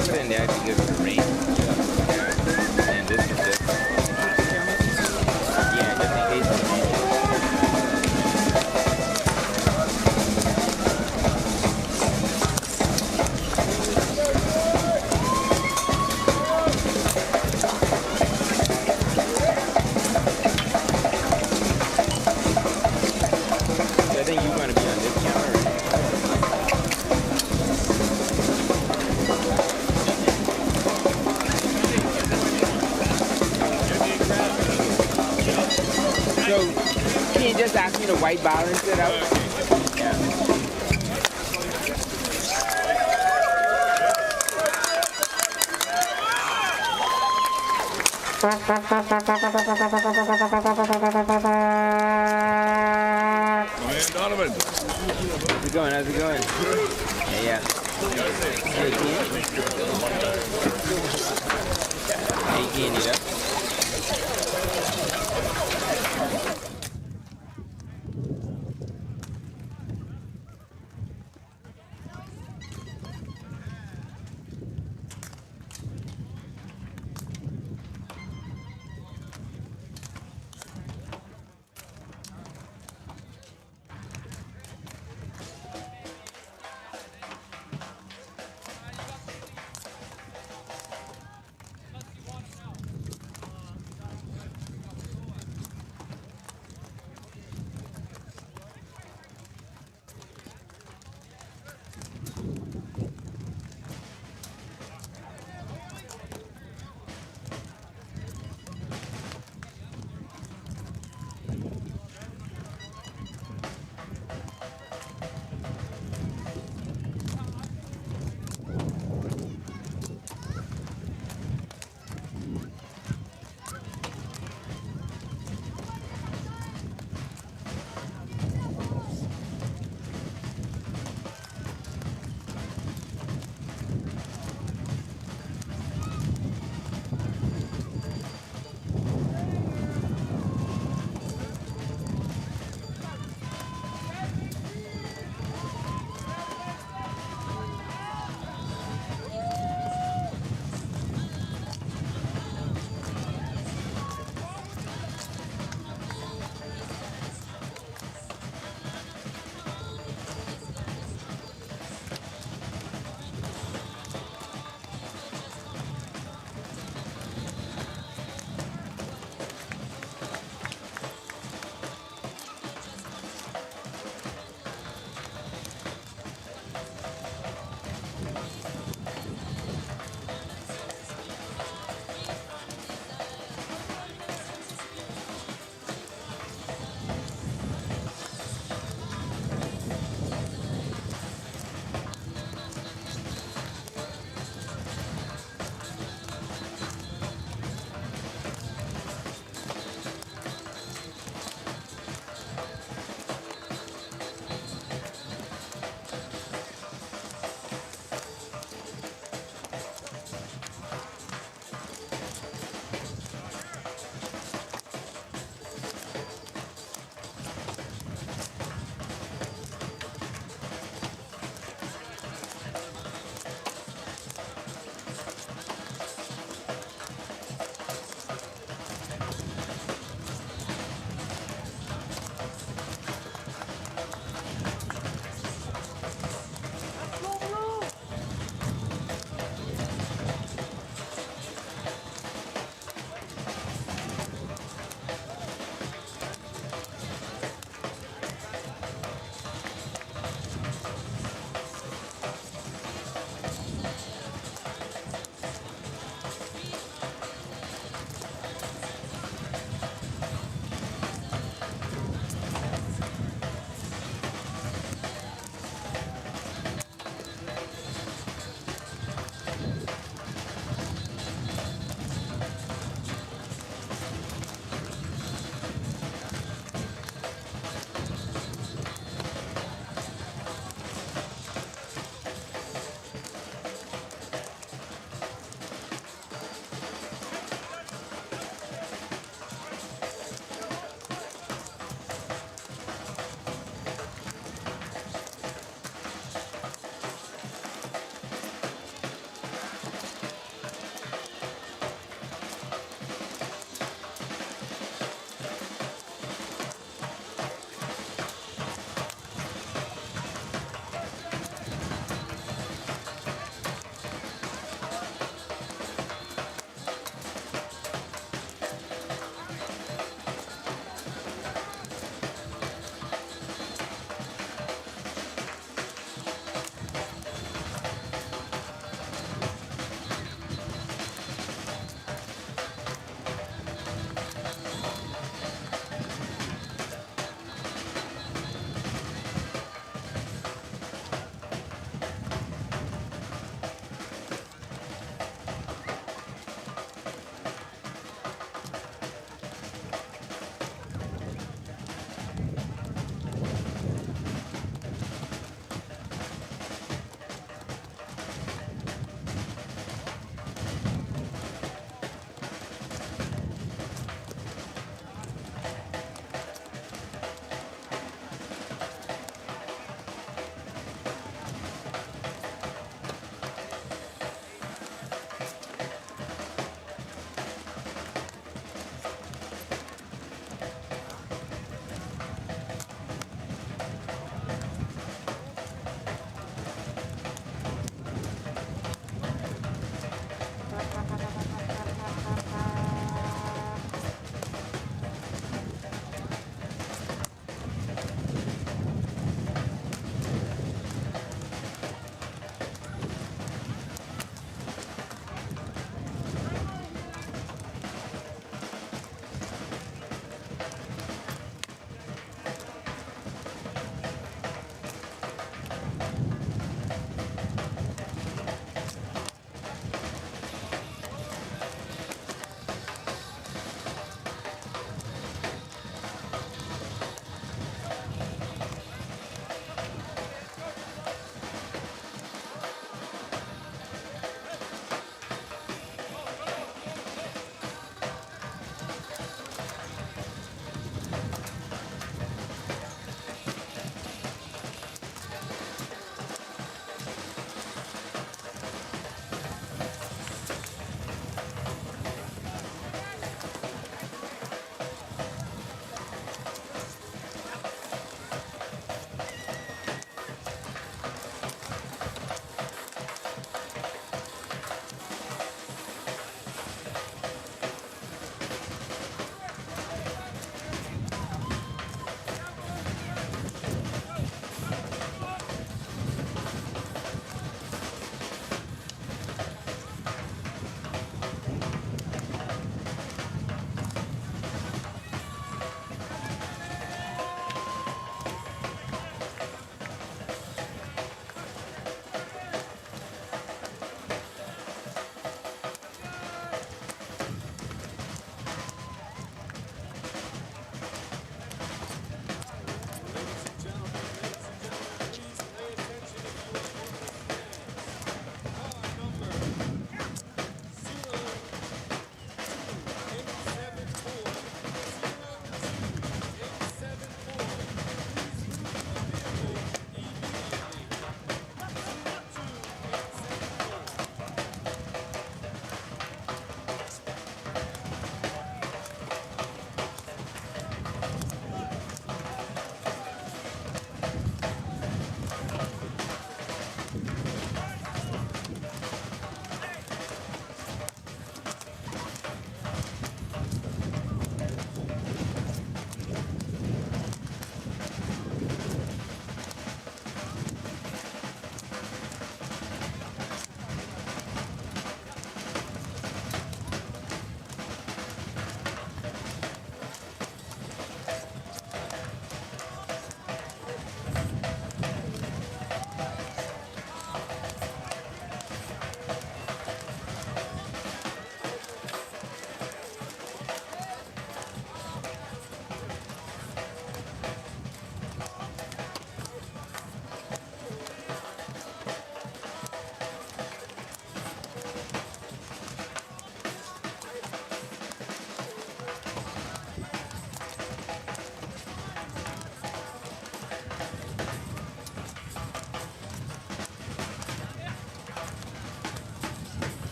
put it in there because of the rain. Yeah. And this is just, yeah, just in case of rain. I think you're going to be on this camera. So, can you just ask me to white balance it out? Yeah. Donovan. How's it going? How's it going? Yeah, yeah. Hey, Anita.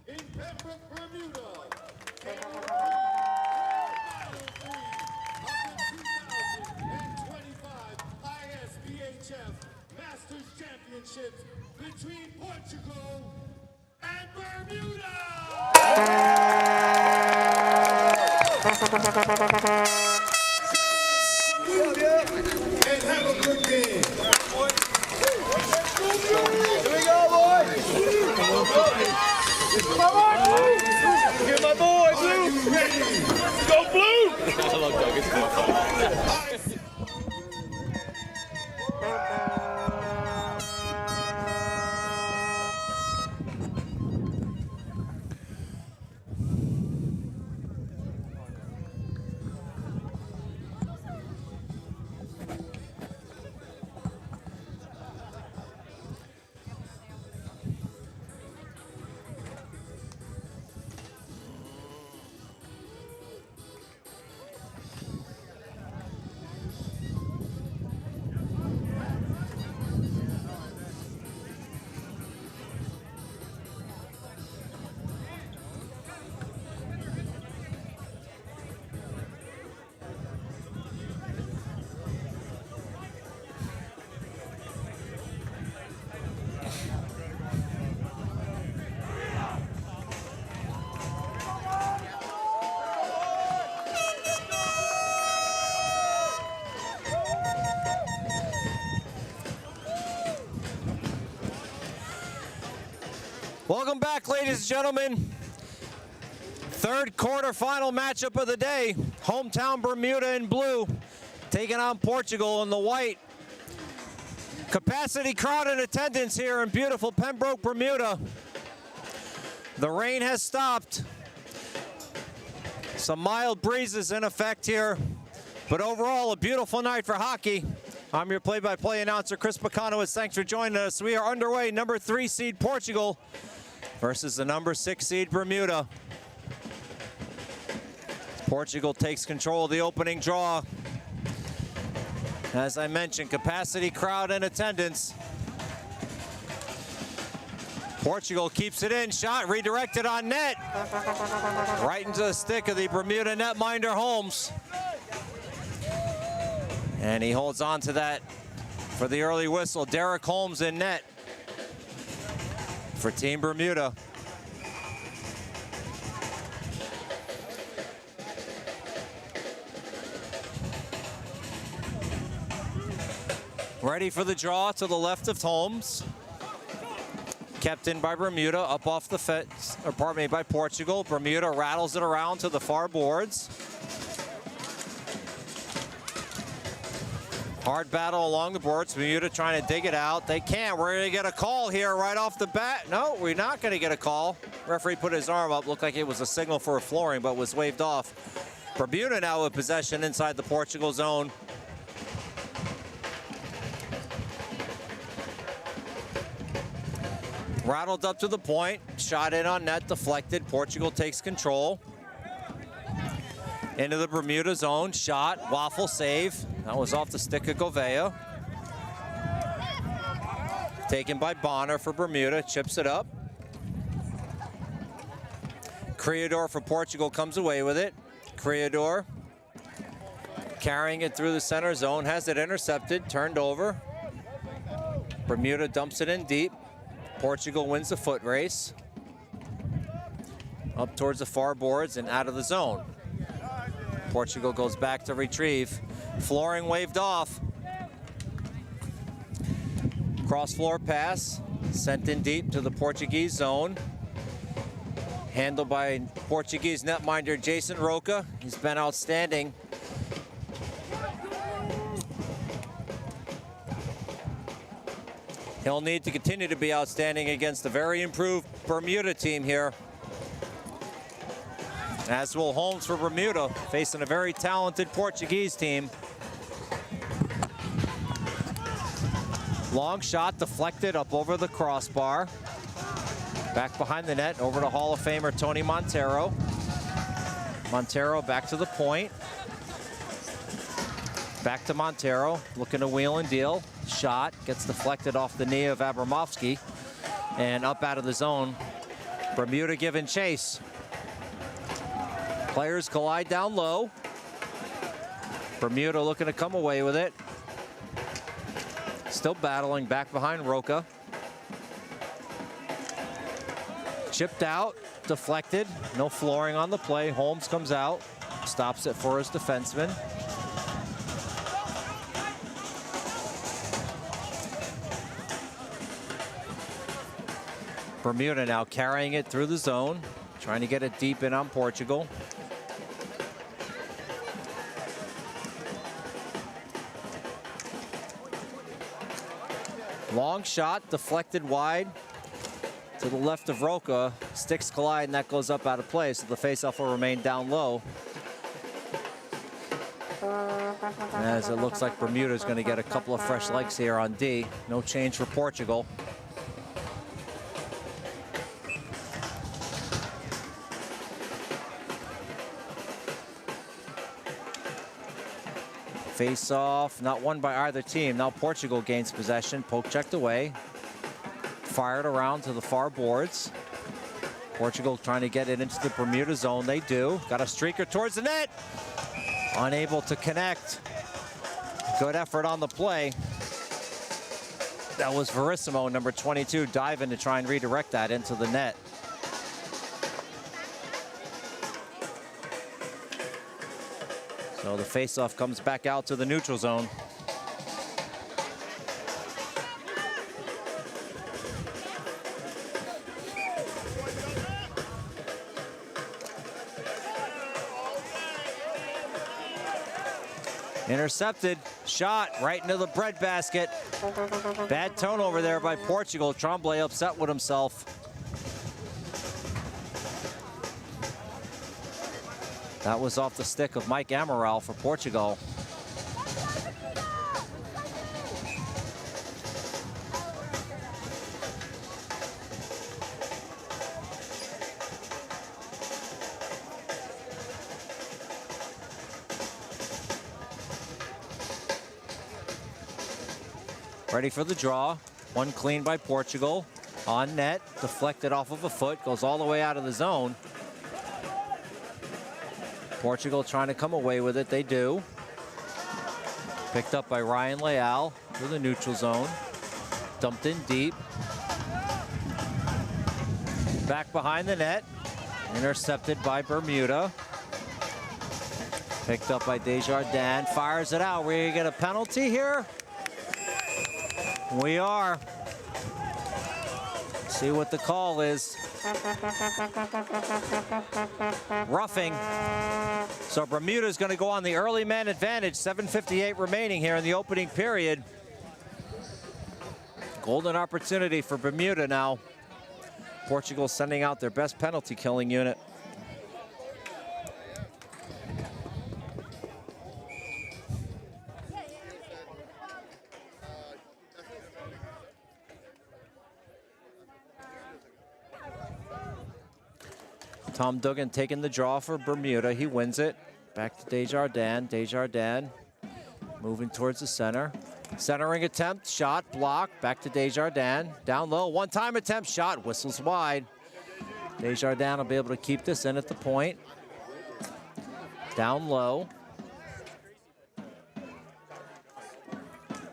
in Bermuda. Of the 2025 ISBHF Masters Championships between Portugal and Bermuda. And have a good day. Here we go, boys! Come on! Get my boy, Blue! Go, Blue! I love Doug. It's more fun. Welcome back, ladies and gentlemen. Third quarterfinal matchup of the day. Hometown Bermuda in blue, taking on Portugal in the white. Capacity crowd in attendance here in beautiful Pembroke, Bermuda. The rain has stopped. Some mild breezes in effect here, but overall a beautiful night for hockey. I'm your play-by-play announcer, Chris Pacanowitz. Thanks for joining us. We are underway. Number 3 seed Portugal versus the number 6 seed Bermuda. Portugal takes control of the opening draw. As I mentioned, capacity crowd in attendance. Portugal keeps it in, shot redirected on net. Right into the stick of the Bermuda netminder Holmes. And he holds on to that for the early whistle. Derek Holmes in net for Team Bermuda. Ready for the draw to the left of Holmes. Kept in by Bermuda, up off the fence, or pardon me, by Portugal. Bermuda rattles it around to the far boards. Hard battle along the boards. Bermuda trying to dig it out. They can't. We're going to get a call here right off the bat. No, we're not going to get a call. Referee put his arm up. Looked like it was a signal for a flooring, but was waved off. Bermuda now with possession inside the Portugal zone. Rattled up to the point. Shot in on net. Deflected. Portugal takes control. Into the Bermuda zone. Shot. Waffle save. That was off the stick of Gouveia. Taken by Bonner for Bermuda. Chips it up. Criador for Portugal comes away with it. Criador carrying it through the center zone. Has it intercepted. Turned over. Bermuda dumps it in deep. Portugal wins the foot race. Up towards the far boards and out of the zone. Portugal goes back to retrieve. Flooring waved off. Cross floor pass. Sent in deep to the Portuguese zone. Handled by Portuguese netminder Jason Roca. He's been outstanding. He'll need to continue to be outstanding against the very improved Bermuda team here. As will Holmes for Bermuda, facing a very talented Portuguese team. Long shot deflected up over the crossbar. Back behind the net, over to Hall of Famer Tony Montero. Montero back to the point. Back to Montero, looking to wheel and deal. Shot gets deflected off the knee of Abramovsky and up out of the zone. Bermuda giving chase. Players collide down low. Bermuda looking to come away with it. Still battling back behind Roca. Chipped out, deflected, no flooring on the play. Holmes comes out, stops it for his defenseman. Bermuda now carrying it through the zone, trying to get it deep in on Portugal. Long shot, deflected wide to the left of Roca. Sticks collide and that goes up out of play, so the faceoff will remain down low. As it looks like Bermuda's going to get a couple of fresh legs here on D. No change for Portugal. Face off, not won by either team. Now Portugal gains possession. Poke checked away. Fired around to the far boards. Portugal trying to get it into the Bermuda zone. They do. Got a streaker towards the net. Unable to connect. Good effort on the play. That was Verissimo, number 22, diving to try and redirect that into the net. So the faceoff comes back out to the neutral zone. Intercepted, shot right into the breadbasket. Bad turnover there by Portugal. Tremblay upset with himself. That was off the stick of Mike Amaral for Portugal. Ready for the draw. One clean by Portugal. On net, deflected off of a foot, goes all the way out of the zone. Portugal trying to come away with it, they do. Picked up by Ryan Leal through the neutral zone. Dumped in deep. Back behind the net. Intercepted by Bermuda. Picked up by Desjardins, fires it out. We're gonna get a penalty here. We are. See what the call is. Roughing. So Bermuda's going to go on the early man advantage. 7:58 remaining here in the opening period. Golden opportunity for Bermuda now. Portugal sending out their best penalty killing unit. Tom Duggan taking the draw for Bermuda. He wins it. Back to Desjardins. Desjardins moving towards the center. Centering attempt, shot, block. Back to Desjardins. Down low, one-time attempt, shot, whistles wide. Desjardins will be able to keep this in at the point. Down low.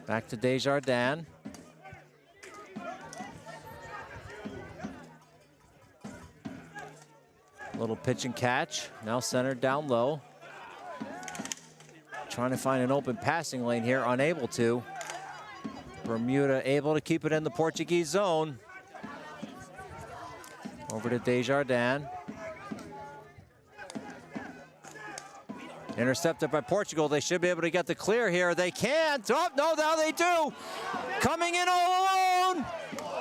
Back to Desjardins. Little pitch and catch, now centered down low. Trying to find an open passing lane here, unable to. Bermuda able to keep it in the Portuguese zone. Over to Desjardins. Intercepted by Portugal. They should be able to get the clear here. They can't. Oh, no, now they do. Coming in all alone.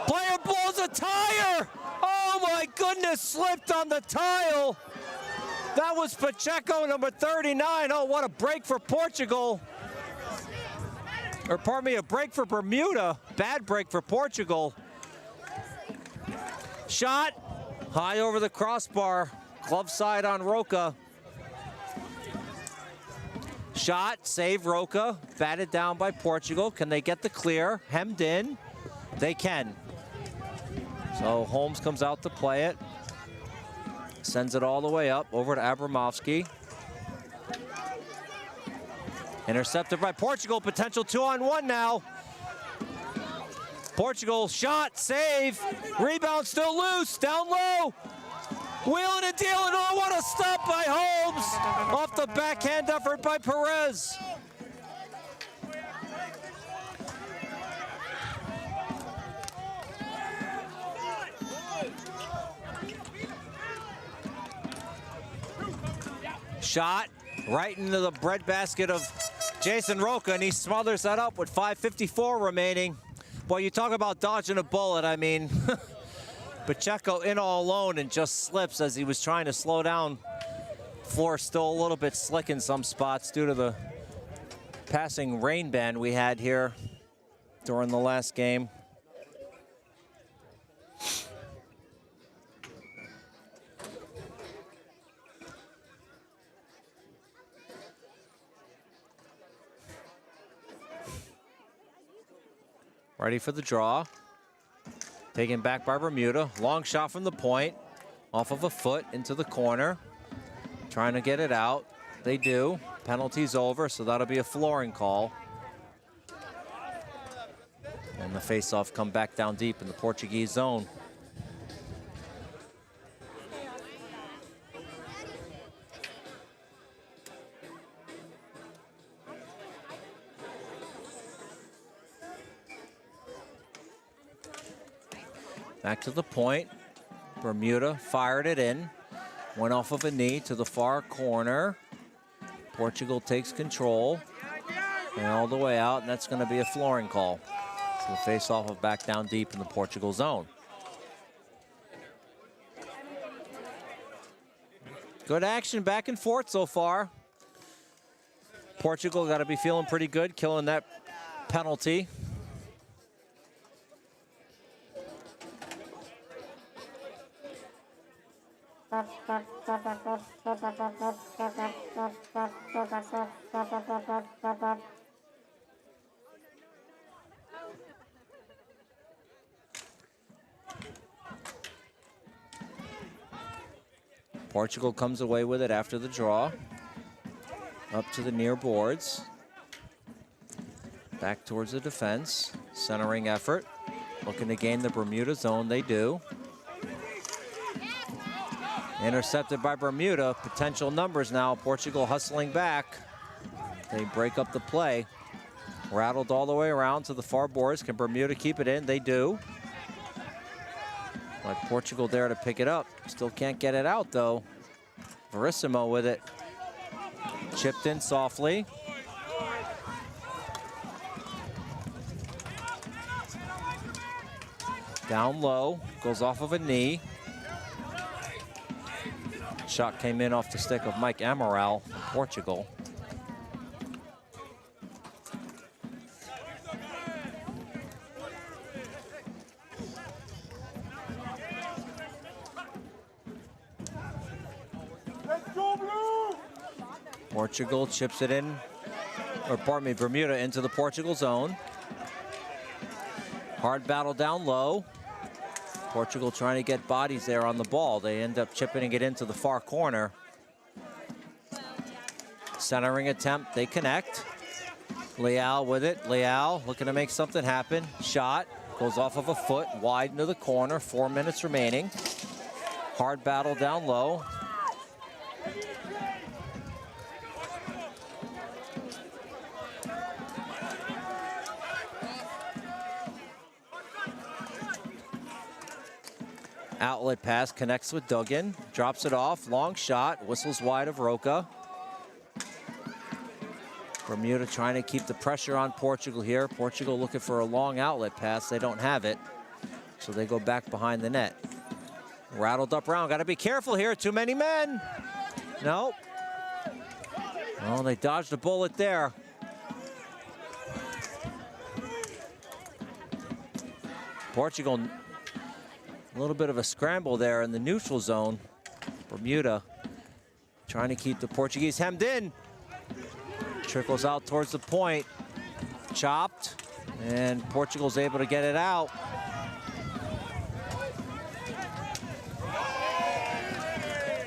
Player blows a tire. Oh my goodness, slipped on the tile. That was Pacheco, number 39. Oh, what a break for Portugal. Or pardon me, a break for Bermuda. Bad break for Portugal. Shot, high over the crossbar. Glove side on Roca. Shot, save Roca. Batted down by Portugal. Can they get the clear? Hemmed in. They can. So Holmes comes out to play it. Sends it all the way up over to Abramovsky. Intercepted by Portugal, potential 2-on-1 now. Portugal, shot, save, rebound still loose, down low. Wheeling and dealing, oh, what a stop by Holmes. Off the backhand effort by Perez. Shot right into the breadbasket of Jason Roca, and he smothers that up with 5:54 remaining. Boy, you talk about dodging a bullet. I mean, Pacheco in all alone and just slips as he was trying to slow down. Floor still a little bit slick in some spots due to the passing rain ban we had here during the last game. Ready for the draw. Taken back by Bermuda. Long shot from the point. Off of a foot into the corner. Trying to get it out. They do. Penalty's over, so that'll be a flooring call. And the face-off come back down deep in the Portuguese zone. Back to the point. Bermuda fired it in. Went off of a knee to the far corner. Portugal takes control. And all the way out, and that's going to be a flooring call. So the face-off of back down deep in the Portugal zone. Good action back and forth so far. Portugal got to be feeling pretty good, killing that penalty. Portugal comes away with it after the draw. Up to the near boards. Back towards the defense. Centering effort. Looking to gain the Bermuda zone. They do. Intercepted by Bermuda. Potential numbers now. Portugal hustling back. They break up the play. Rattled all the way around to the far boards. Can Bermuda keep it in? They do. But Portugal there to pick it up. Still can't get it out though. Verissimo with it. Chipped in softly. Down low. Goes off of a knee. Shot came in off the stick of Mike Amaral, Portugal. Portugal chips it in, or pardon me, Bermuda into the Portugal zone. Hard battle down low. Portugal trying to get bodies there on the ball. They end up chipping it into the far corner. Centering attempt, they connect. Leal with it. Leal looking to make something happen. Shot goes off of a foot, wide into the corner. 4 minutes remaining. Hard battle down low. Outlet pass connects with Duggan, drops it off, long shot, whistles wide of Roca. Bermuda trying to keep the pressure on Portugal here. Portugal looking for a long outlet pass, they don't have it, so they go back behind the net. Rattled up round, gotta be careful here, too many men. Nope. Oh, they dodged a bullet there. Portugal, a little bit of a scramble there in the neutral zone. Bermuda trying to keep the Portuguese hemmed in. Trickles out towards the point. Chopped, and Portugal's able to get it out.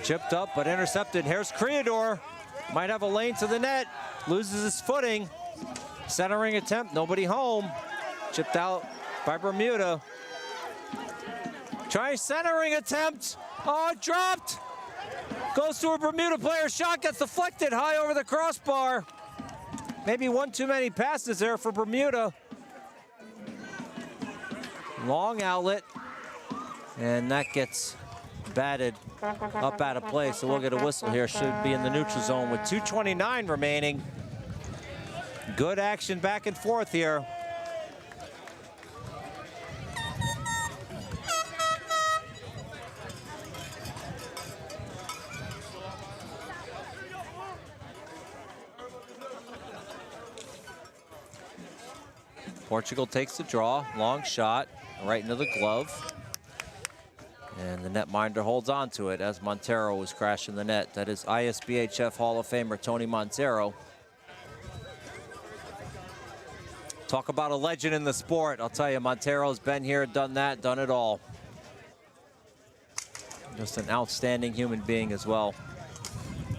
Chipped up, but intercepted. Here's Creador. Might have a lane to the net. Loses his footing. Centering attempt, nobody home. Chipped out by Bermuda. Try centering attempt. Oh, it dropped. Goes to a Bermuda player. Shot gets deflected high over the crossbar. Maybe one too many passes there for Bermuda. Long outlet. And that gets batted up out of play. So we'll get a whistle here. Should be in the neutral zone with 2:29 remaining. Good action back and forth here. Portugal takes the draw, long shot, right into the glove. And the netminder holds on to it as Montero was crashing the net. That is ISBHF Hall of Famer Tony Montero. Talk about a legend in the sport. I'll tell you, Montero's been here, done that, done it all. Just an outstanding human being as well.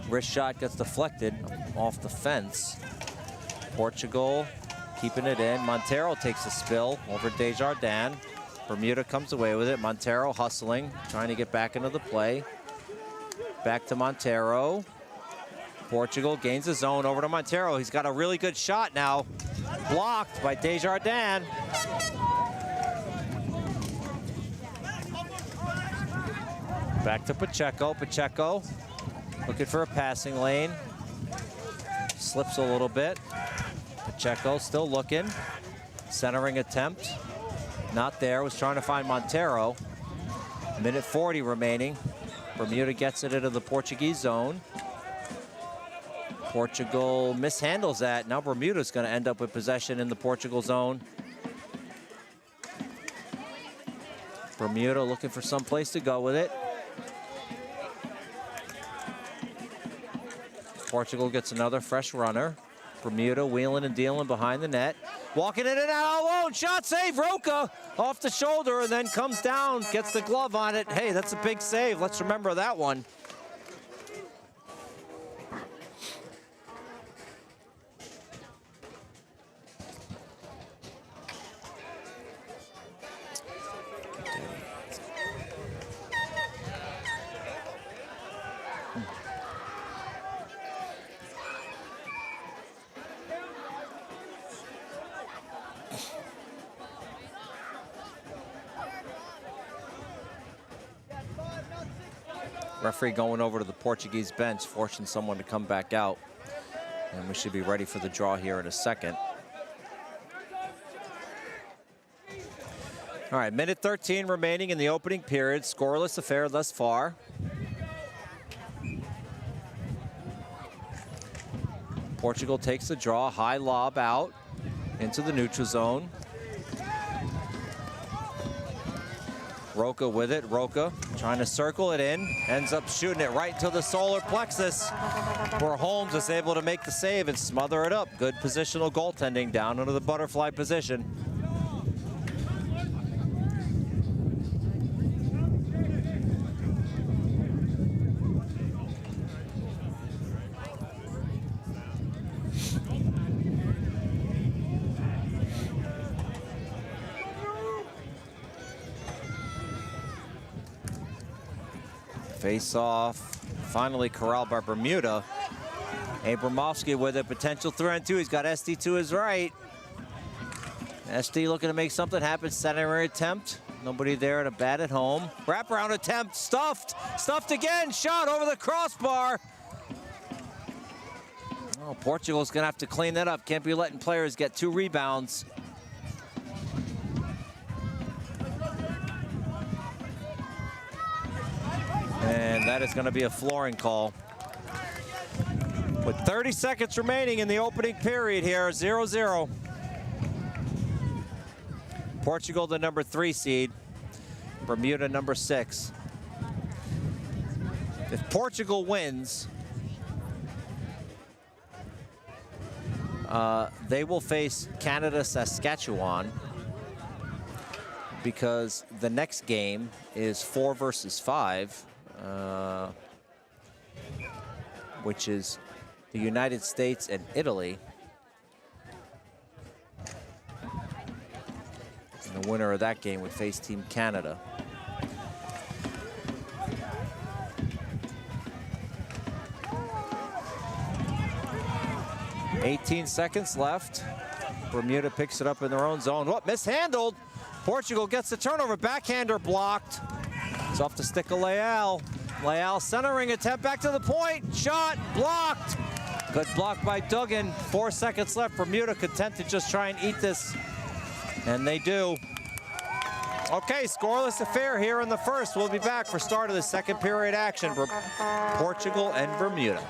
Wrist shot gets deflected off the fence. Portugal keeping it in. Montero takes a spill over Desjardins. Bermuda comes away with it. Montero hustling, trying to get back into the play. Back to Montero. Portugal gains the zone over to Montero. He's got a really good shot now. Blocked by Desjardins. Back to Pacheco. Pacheco looking for a passing lane. Slips a little bit. Pacheco still looking. Centering attempt. Not there. Was trying to find Montero. Minute 40 remaining. Bermuda gets it into the Portuguese zone. Portugal mishandles that. Now Bermuda's going to end up with possession in the Portugal zone. Bermuda looking for some place to go with it. Portugal gets another fresh runner. Bermuda wheeling and dealing behind the net. Walking in and out alone. Shot save. Roca off the shoulder and then comes down, gets the glove on it. Hey, that's a big save. Let's remember that one. Referee going over to the Portuguese bench, forcing someone to come back out. And we should be ready for the draw here in a second. All right, minute 13 remaining in the opening period. Scoreless affair thus far. Portugal takes the draw, high lob out into the neutral zone. Roca with it. Roca trying to circle it in. Ends up shooting it right to the solar plexus, where Holmes is able to make the save and smother it up. Good positional goaltending down into the butterfly position. Face off, finally corralled by Bermuda. Abramovsky with a potential 3-on-2. He's got SD to his right. SD looking to make something happen. Centering attempt. Nobody there to bat at home. Wraparound attempt, stuffed. Stuffed again, shot over the crossbar. Oh, Portugal's gonna have to clean that up. Can't be letting players get 2 rebounds. And that is going to be a flooring call. With 30 seconds remaining in the opening period here, 0-0. Portugal, the number 3 seed. Bermuda, number 6. If Portugal wins, they will face Canada, Saskatchewan, because the next game is 4 versus 5. Which is the United States and Italy. And the winner of that game would face Team Canada. "18 seconds left. Bermuda picks it up in their own zone. What? Mishandled. Portugal gets the turnover. Backhander blocked. It's off the stick of Leal. Leal centering attempt back to the point. Shot blocked. Good block by Duggan. 4 seconds left. Bermuda content to just try and eat this. And they do. Okay, scoreless affair here in the first. We'll be back for start of the second period action for Portugal and Bermuda.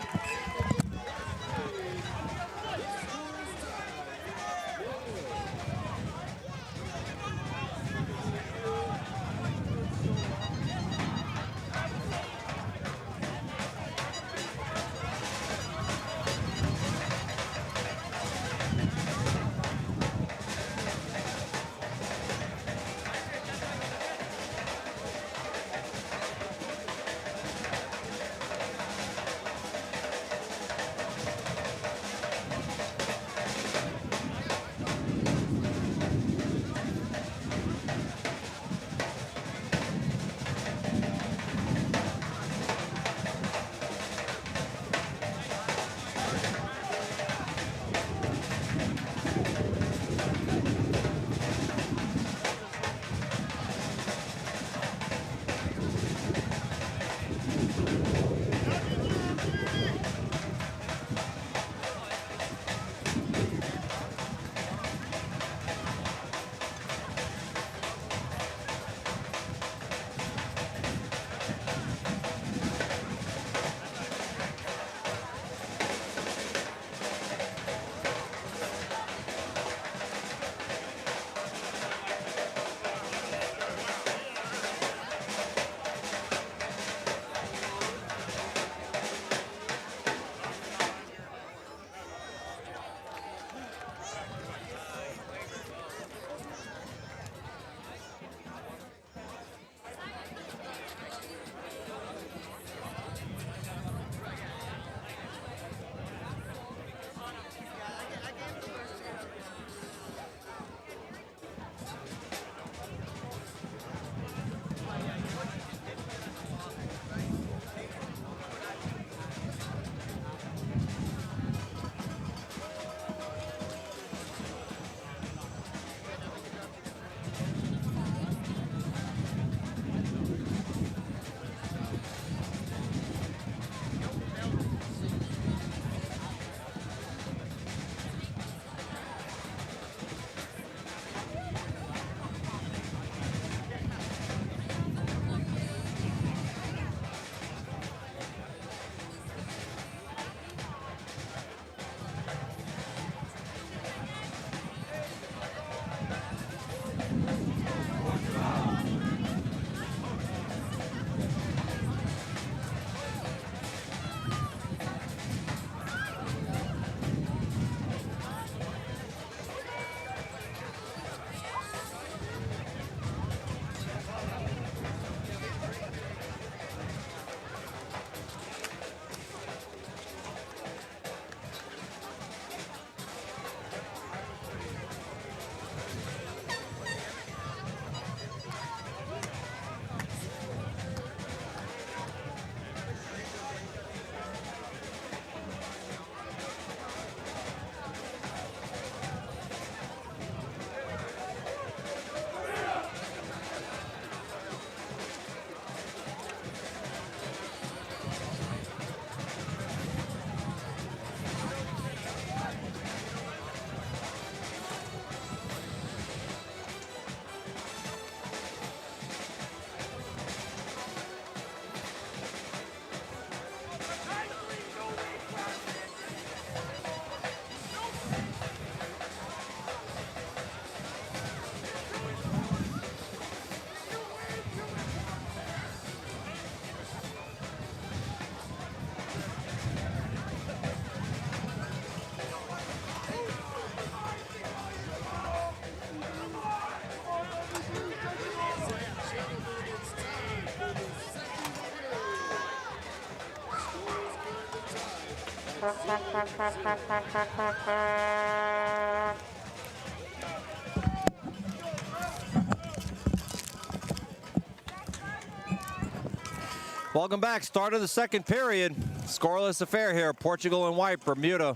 Welcome back. Start of the second period. Scoreless affair here. Portugal in white, Bermuda,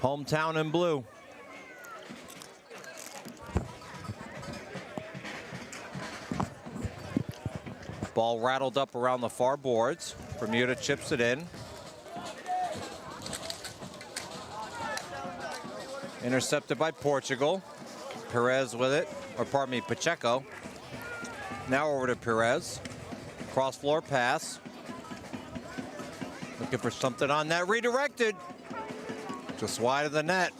hometown in blue. Ball rattled up around the far boards. Bermuda chips it in. Intercepted by Portugal. Perez with it, or pardon me, Pacheco. Now over to Perez. Cross floor pass. Looking for something on that. Redirected. Just wide of the net.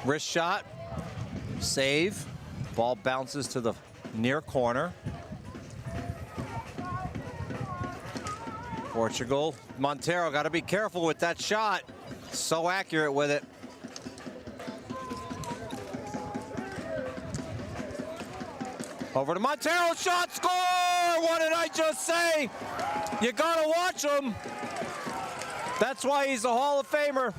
Wrist shot. Save. Ball bounces to the near corner. Portugal. Montero got to be careful with that shot. So accurate with it. Over to Montero, shot, score! What did I just say? You gotta watch him. That's why he's a Hall of Famer.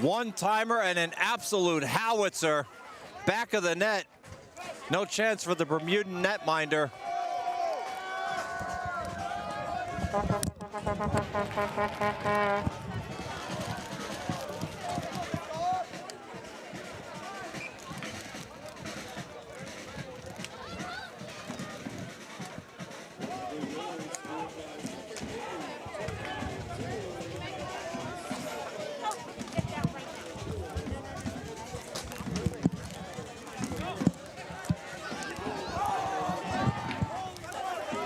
One-timer and an absolute howitzer. Back of the net. No chance for the Bermudan netminder.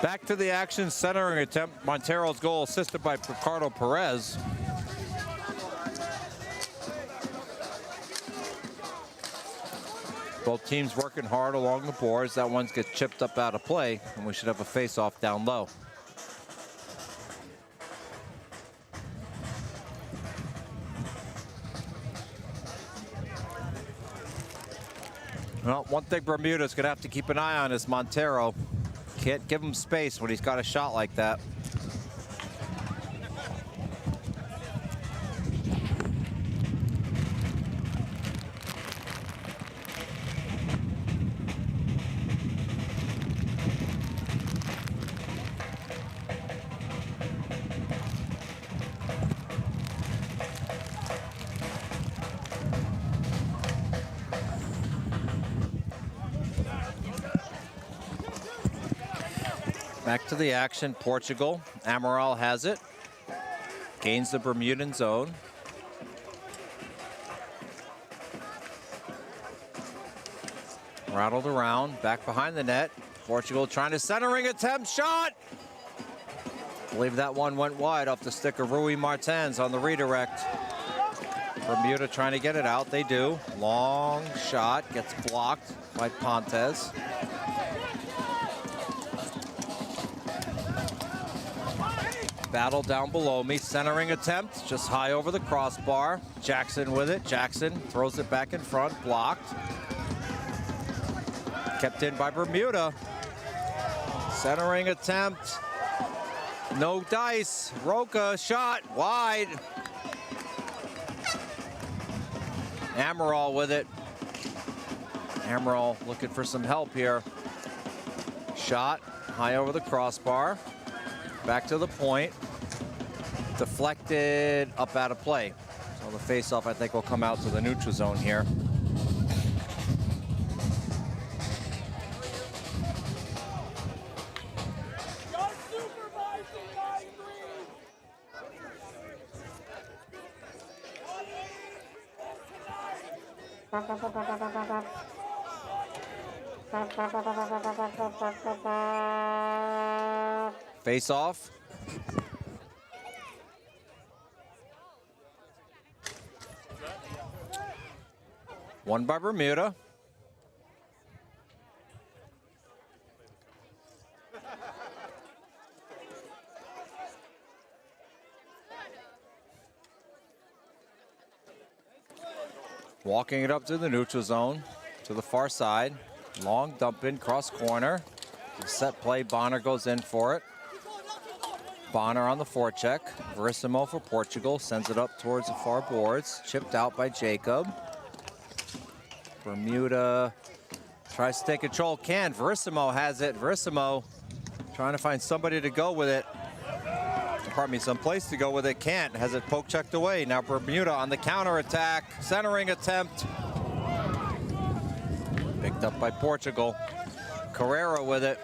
Back to the action, centering attempt. Montero's goal assisted by Ricardo Perez. Both teams working hard along the boards. That one gets chipped up out of play, and we should have a face-off down low. Well, one thing Bermuda's going to have to keep an eye on is Montero. Can't give him space when he's got a shot like that. Back to the action, Portugal. Amaral has it. Gains the Bermudan zone. Rattled around, back behind the net. Portugal trying to centering attempt, shot! I believe that one went wide off the stick of Rui Martins on the redirect. Bermuda trying to get it out, they do. Long shot, gets blocked by Pontes. Battle down below me, centering attempt, just high over the crossbar. Jackson with it, Jackson throws it back in front, blocked. Kept in by Bermuda. Centering attempt, no dice. Roca shot, wide. Amaral with it. Amaral looking for some help here. Shot, high over the crossbar. Back to the point. Deflected, up out of play. So the face-off, I think, will come out to the neutral zone here. Face off. One by Bermuda. Walking it up to the neutral zone, to the far side. Long dump in, cross corner. Set play, Bonner goes in for it. Bonner on the forecheck. Verissimo for Portugal, sends it up towards the far boards. Chipped out by Jacob. Bermuda tries to take control, can. Verissimo has it. Verissimo trying to find somebody to go with it. Pardon me, some place to go with it. Can't. Has it poke checked away. Now Bermuda on the counter attack. Centering attempt. Picked up by Portugal. Carrera with it.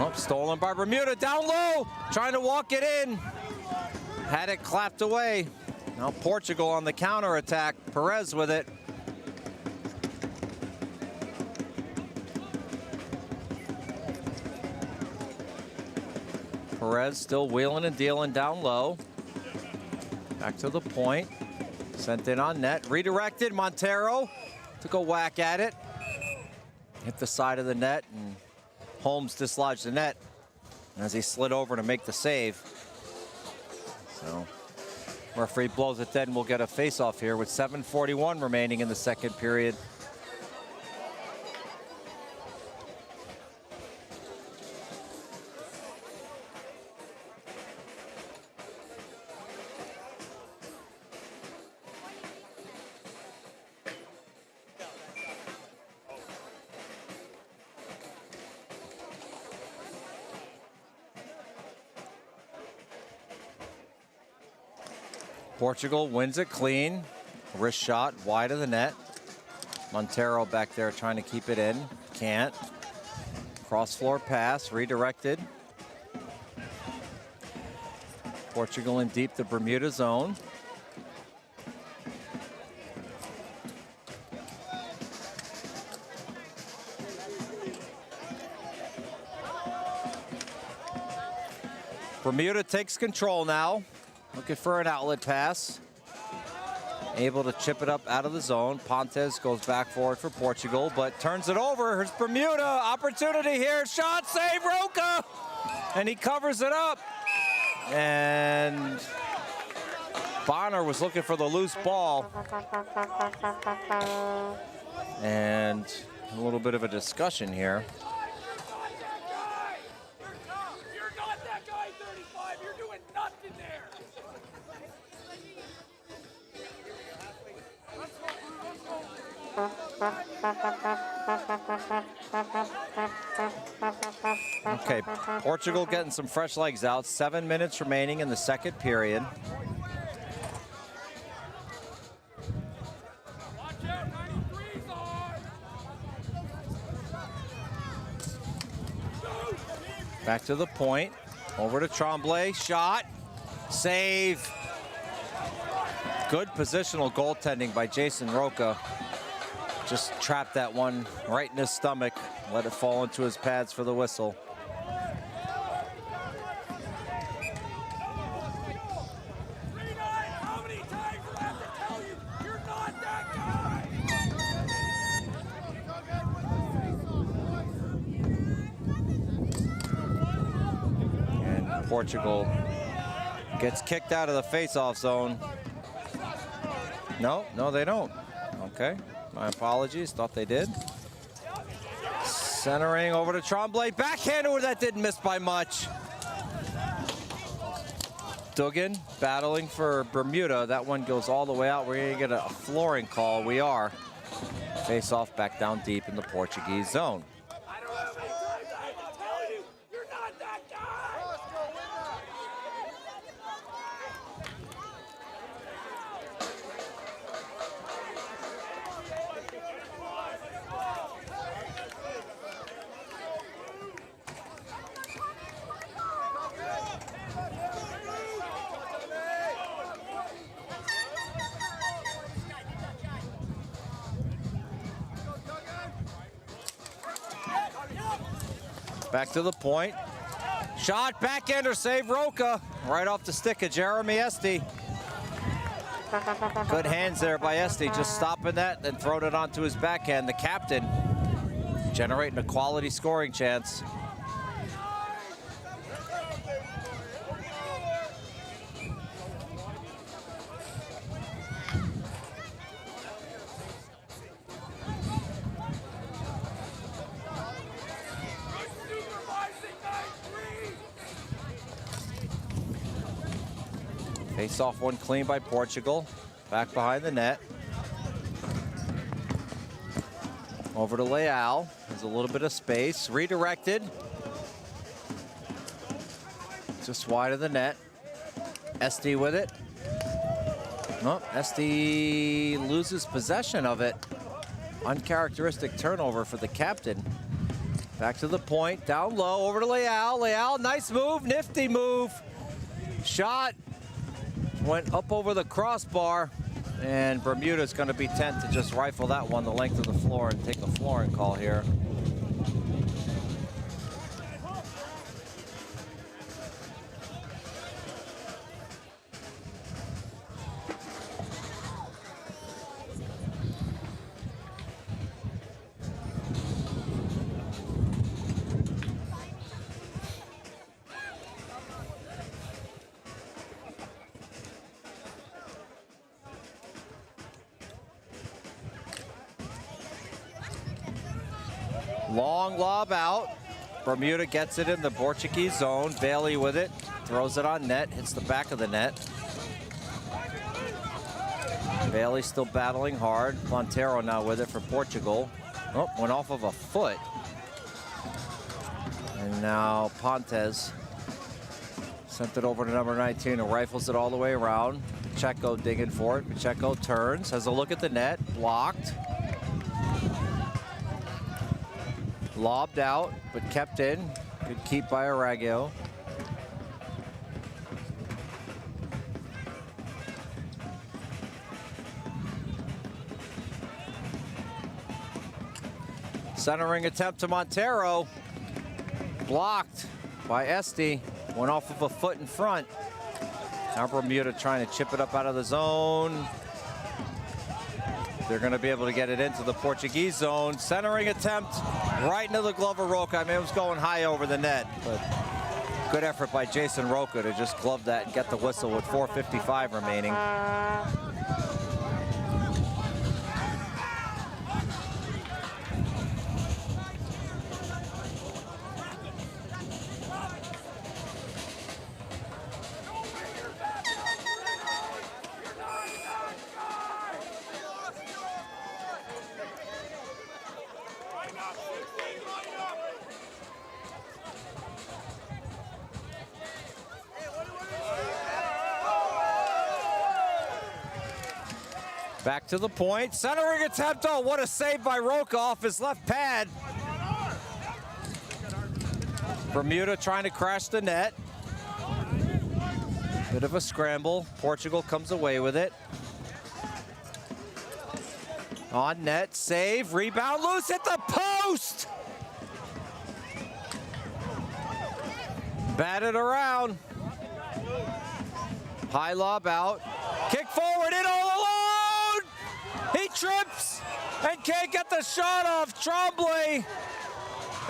Oh, stolen by Bermuda, down low, trying to walk it in. Had it clapped away. Now Portugal on the counter attack. Perez with it. Perez still wheeling and dealing down low. Back to the point. Sent in on net. Redirected. Montero took a whack at it. Hit the side of the net, and Holmes dislodged the net as he slid over to make the save. So referee blows it dead, and we'll get a face-off here with 7:41 remaining in the second period. Portugal wins it clean. Wrist shot wide of the net. Montero back there trying to keep it in. Can't. Cross floor pass, redirected. Portugal in deep the Bermuda zone. Bermuda takes control now. Looking for an outlet pass. Able to chip it up out of the zone. Pontes goes back for it for Portugal, but turns it over. Here's Bermuda. Opportunity here. Shot, save, Roca! And he covers it up. And Bonner was looking for the loose ball. And a little bit of a discussion here. Okay, Portugal getting some fresh legs out. 7 minutes remaining in the second period. Back to the point. Over to Tremblay. Shot. Save. Good positional goaltending by Jason Roca. Just trapped that one right in his stomach. Let it fall into his pads for the whistle. And Portugal gets kicked out of the face-off zone. No, they don't. Okay. My apologies, thought they did. Centering over to Tremblay. Backhander, that didn't miss by much. Duggan battling for Bermuda. That one goes all the way out. We're gonna get a flooring call. We are. Face off back down deep in the Portuguese zone. Back to the point. Shot, backhander, save, Roca. Right off the stick of Jeremy Esty. Good hands there by Este, just stopping that, then throwing it onto his backhand. The captain generating a quality scoring chance. Face off one clean by Portugal. Back behind the net. Over to Leal. There's a little bit of space. Redirected. Just wide of the net. Este with it. Nope, Este loses possession of it. Uncharacteristic turnover for the captain. Back to the point. Down low. Over to Leal. Leal, nice move. Nifty move. Shot. Went up over the crossbar, and Bermuda's going to be tent to just rifle that one the length of the floor and take a flooring call here. Long lob out. Bermuda gets it in the Portuguese zone. Bailey with it. Throws it on net. Hits the back of the net. Bailey still battling hard. Montero now with it for Portugal. Oh, went off of a foot. And now Pontes sent it over to number 19 who rifles it all the way around. Pacheco digging for it. Pacheco turns. Has a look at the net. Blocked. Lobbed out, but kept in. Good keep by Araggio. Centering attempt to Montero. Blocked by Este. Went off of a foot in front. Now Bermuda trying to chip it up out of the zone. They're going to be able to get it into the Portuguese zone. Centering attempt right into the glove of Roca. I mean, it was going high over the net, but good effort by Jason Roca to just glove that and get the whistle with 4:55 remaining. Back to the point. Centering attempt. Oh, what a save by Roca off his left pad. Bermuda trying to crash the net. Bit of a scramble. Portugal comes away with it. On net. Save. Rebound loose. Hit the post. Batted around. High lob out. Kick forward. In all alone. He trips and can't get the shot off. Tremblay.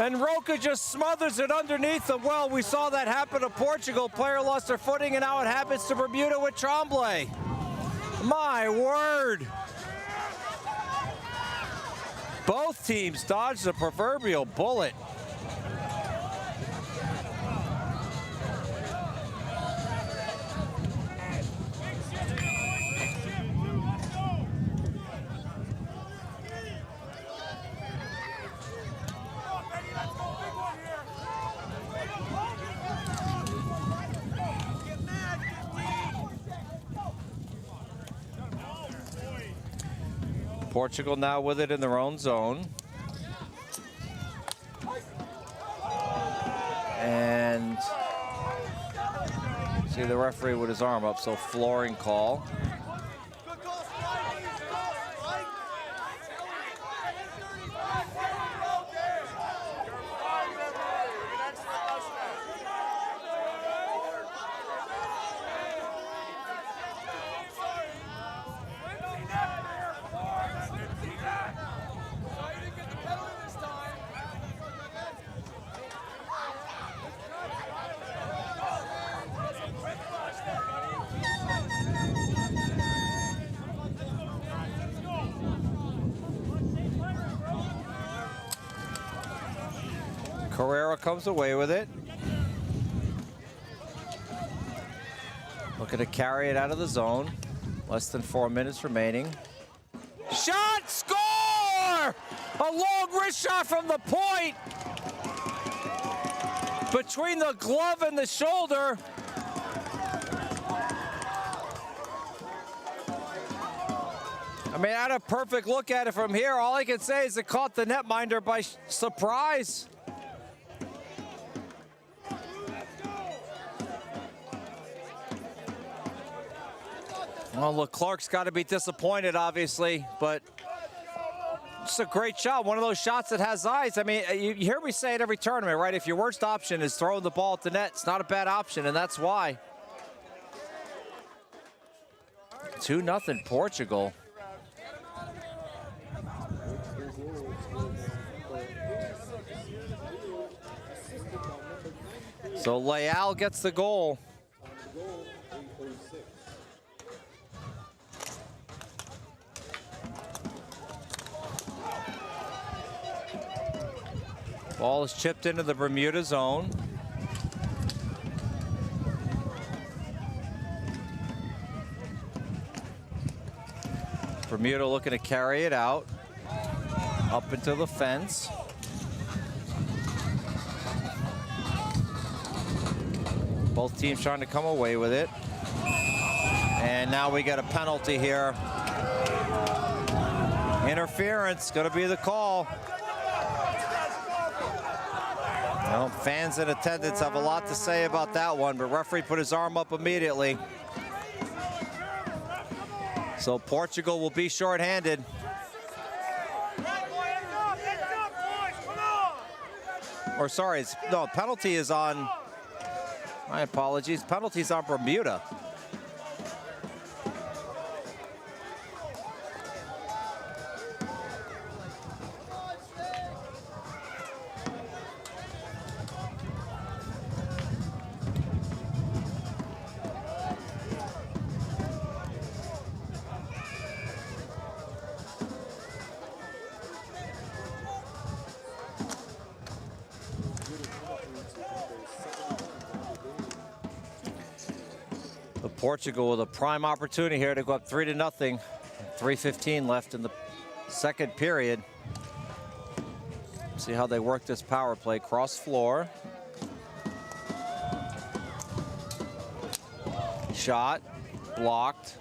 And Roca just smothers it underneath him. Well, we saw that happen to Portugal. Player lost their footing, and now it happens to Bermuda with Tremblay. My word. Both teams dodged the proverbial bullet. Portugal now with it in their own zone. And see the referee with his arm up, so flooring call. Carrera comes away with it. Looking to carry it out of the zone. Less than 4 minutes remaining. Shot, score! A long wrist shot from the point. Between the glove and the shoulder. I mean, I had a perfect look at it from here. All I can say is it caught the netminder by surprise. Well, Leclerc's got to be disappointed, obviously, but it's a great shot. One of those shots that has eyes. I mean, you hear me say it every tournament, right? If your worst option is throwing the ball at the net, it's not a bad option, and that's why. 2-0 Portugal. So Leal gets the goal. Ball is chipped into the Bermuda zone. Bermuda looking to carry it out. Up into the fence. Both teams trying to come away with it. And now we get a penalty here. Interference, gonna be the call. Well, fans in attendance have a lot to say about that one, but referee put his arm up immediately. So Portugal will be shorthanded. Or sorry, no, penalty is on, my apologies, penalty's on Bermuda. Portugal with a prime opportunity here to go up 3-0. 3:15 left in the second period. See how they work this power play. Cross floor. Shot. Blocked.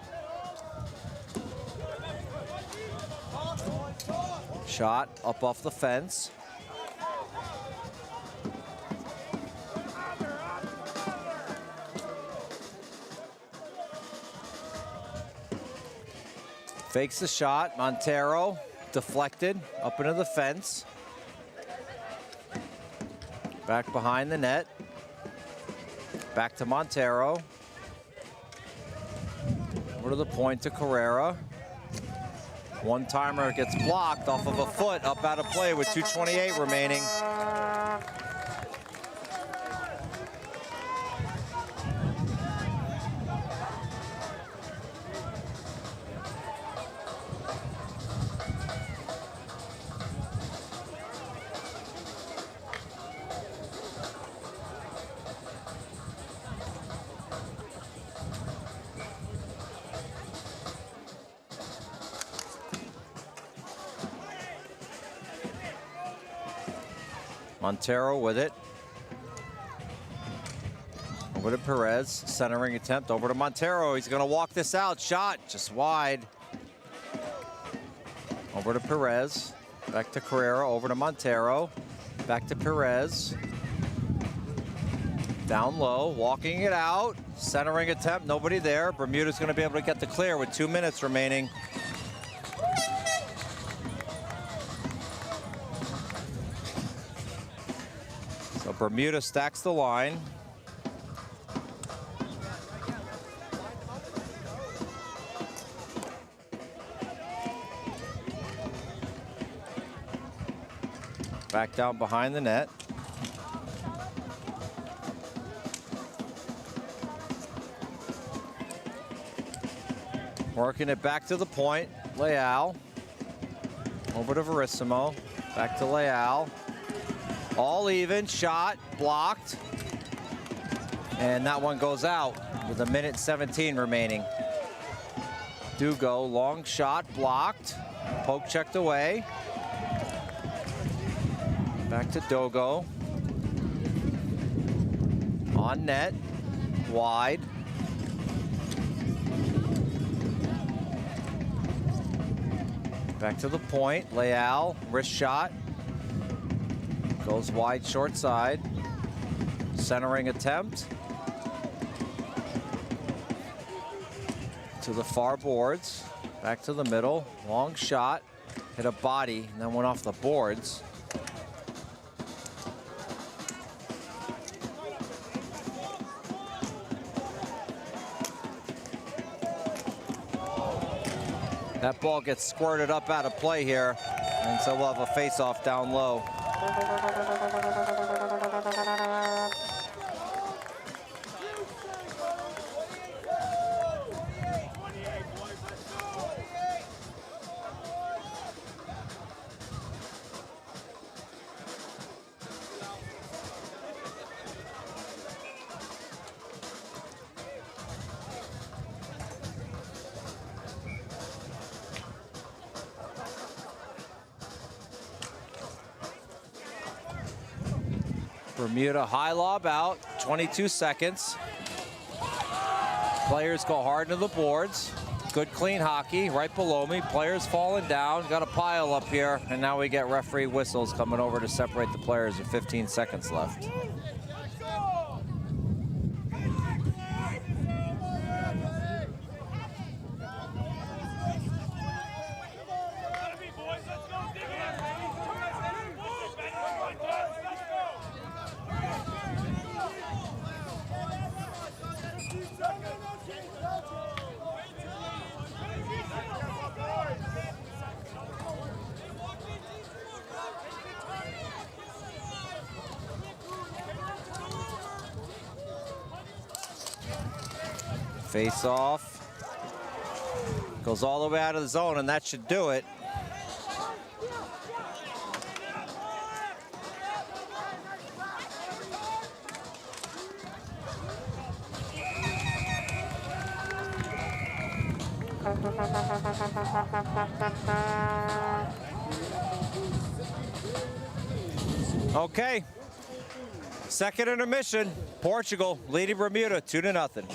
Shot up off the fence. Fakes the shot. Montero deflected up into the fence. Back behind the net. Back to Montero. Over to the point to Carrera. One-timer gets blocked off of a foot, up out of play with 2:28 remaining. Montero with it. Over to Perez, centering attempt over to Montero. He's gonna walk this out, shot just wide. Over to Perez, back to Carrera, over to Montero, back to Perez. Down low, walking it out, centering attempt, nobody there. Bermuda's gonna be able to get the clear with 2 minutes remaining. So Bermuda stacks the line. Back down behind the net. Working it back to the point. Leal. Over to Verissimo. Back to Leal. All even, shot, blocked. And that one goes out with 1:17 remaining. Dugo, long shot, blocked. Poke checked away. Back to Dogo. On net, wide. Back to the point, Leal, wrist shot. Goes wide, short side. Centering attempt. To the far boards. Back to the middle, long shot. Hit a body and then went off the boards. That ball gets squirted up out of play here, and so we'll have a face-off down low. Bermuda high lob out, 22 seconds. Players go hard into the boards. Good clean hockey right below me. Players falling down, got a pile up here, and now we get referee whistles coming over to separate the players with 15 seconds left. Face off. Goes all the way out of the zone, and that should do it. Okay. Second intermission. Portugal leading Bermuda 2-0.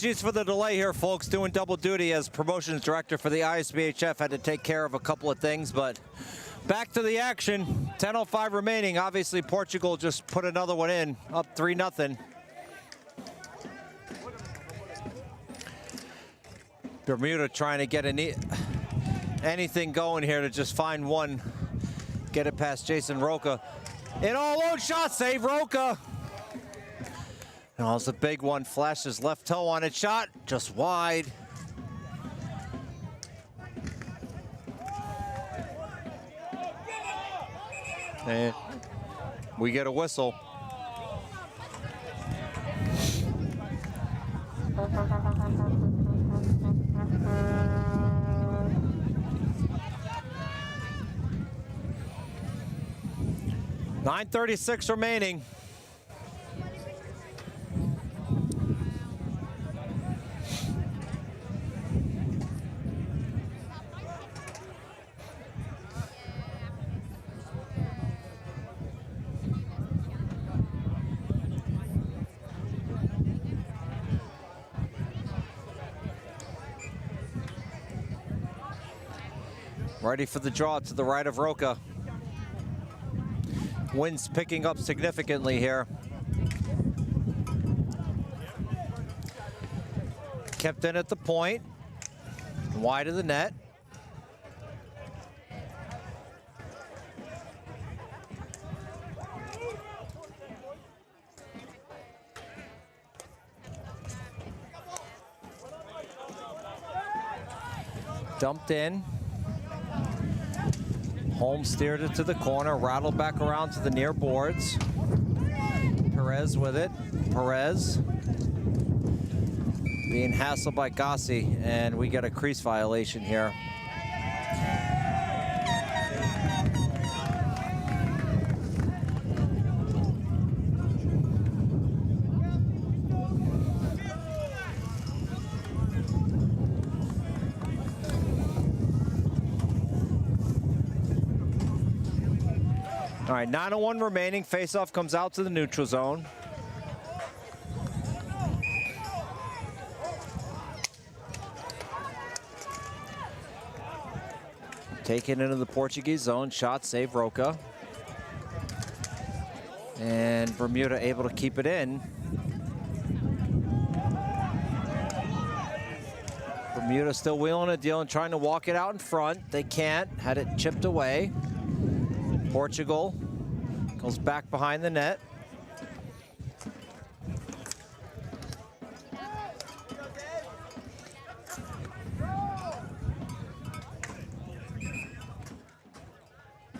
Apologies for the delay here, folks. Doing double duty as promotions director for the ISBHF. Had to take care of a couple of things, but back to the action. 10:05 remaining. Obviously, Portugal just put another one in, up 3-0. Bermuda trying to get anything going here to just find one, get it past Jason Roca. An all-out shot save, Roca. Oh, it's a big one. Flashes left toe on it. Shot just wide. And we get a whistle. .936 remaining. Ready for the draw to the right of Roca. Wind's picking up significantly here. Kept in at the point. Wide of the net. Dumped in. Holmes steered it to the corner, rattled back around to the near boards. Perez with it. Perez being hassled by Gassi, and we get a crease violation here. All right, 9:01 remaining. Faceoff comes out to the neutral zone. Taken into the Portuguese zone. Shot save Roca. And Bermuda able to keep it in. Bermuda still wheeling a deal and trying to walk it out in front. They can't. Had it chipped away. Portugal goes back behind the net.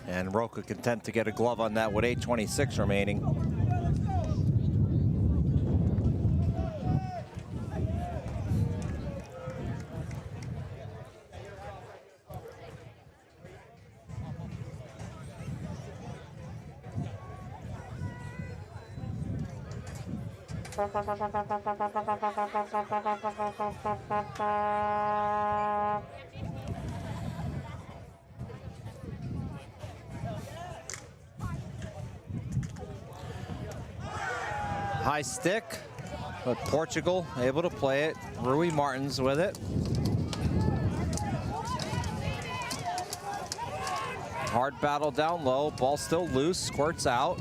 And Roca content to get a glove on that with 8:26 remaining. High stick, but Portugal able to play it. Rui Martins with it. Hard battle down low, ball still loose, squirts out.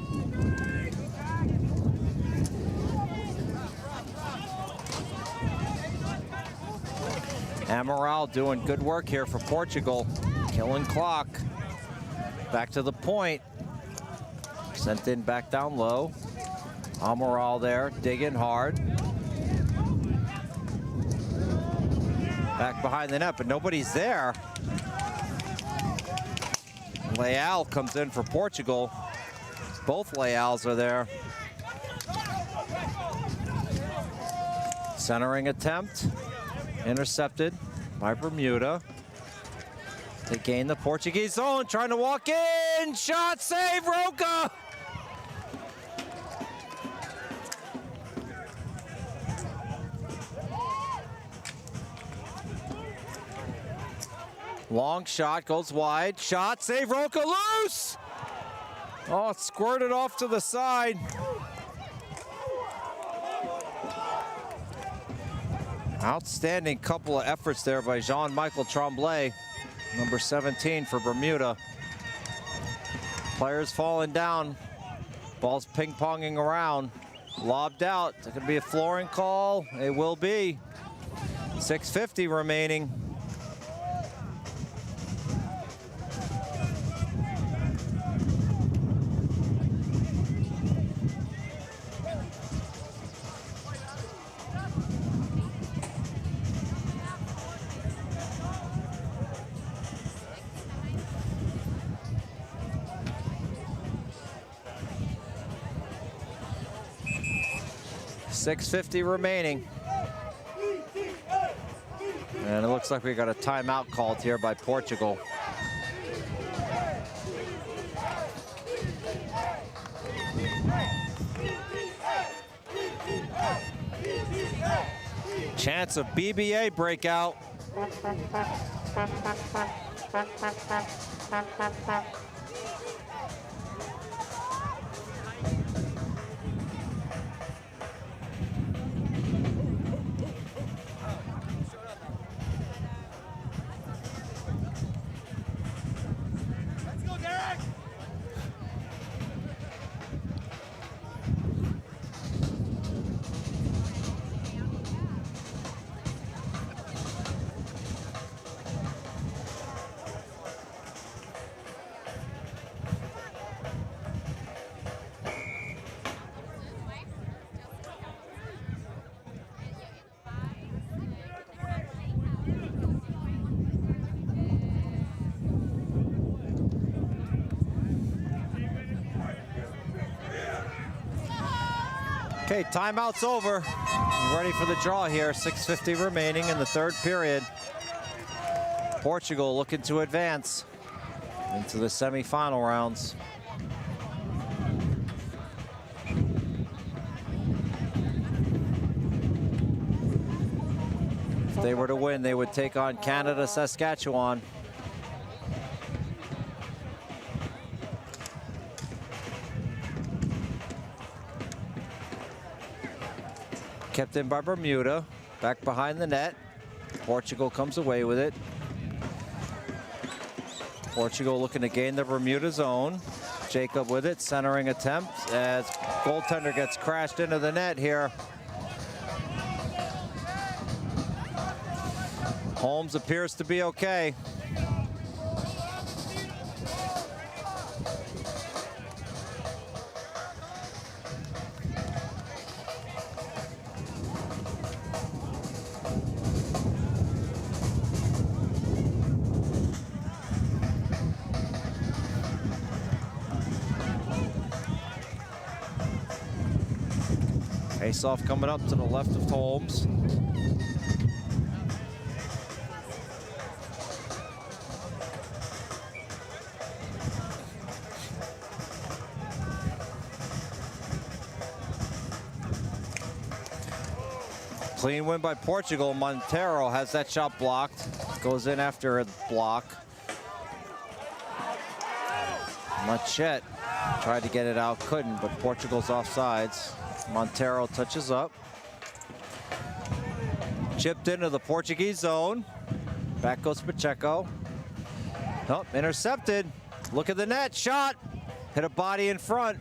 Amaral doing good work here for Portugal. Killing clock. Back to the point. Sent in back down low. Amaral there, digging hard. Back behind the net, but nobody's there. Leal comes in for Portugal. Both Leals are there. Centering attempt. Intercepted by Bermuda. They gain the Portuguese zone, trying to walk in. Shot save, Roca! Long shot, goes wide. Shot, save, Roca, loose! Oh, it squirted off to the side. Outstanding couple of efforts there by Jean-Michel Tremblay, number 17 for Bermuda. Players falling down. Ball's ping-ponging around. Lobbed out. It's going to be a flooring call. It will be. 6:50 remaining. .650 remaining. And it looks like we got a timeout called here by Portugal. Chance of BBA breakout. Okay, timeout's over. Ready for the draw here. 6:50 remaining in the third period. Portugal looking to advance into the semifinal rounds. If they were to win, they would take on Canada, Saskatchewan. Kept in by Bermuda, back behind the net. Portugal comes away with it. Portugal looking to gain the Bermuda zone. Jacob with it, centering attempt as goaltender gets crashed into the net here. Holmes appears to be okay. Face-off coming up to the left of Holmes. Clean win by Portugal. Montero has that shot blocked. Goes in after a block. Machette tried to get it out, couldn't, but Portugal's offsides. Montero touches up. Chipped into the Portuguese zone. Back goes Pacheco. Oh, intercepted. Look at the net, shot. Hit a body in front.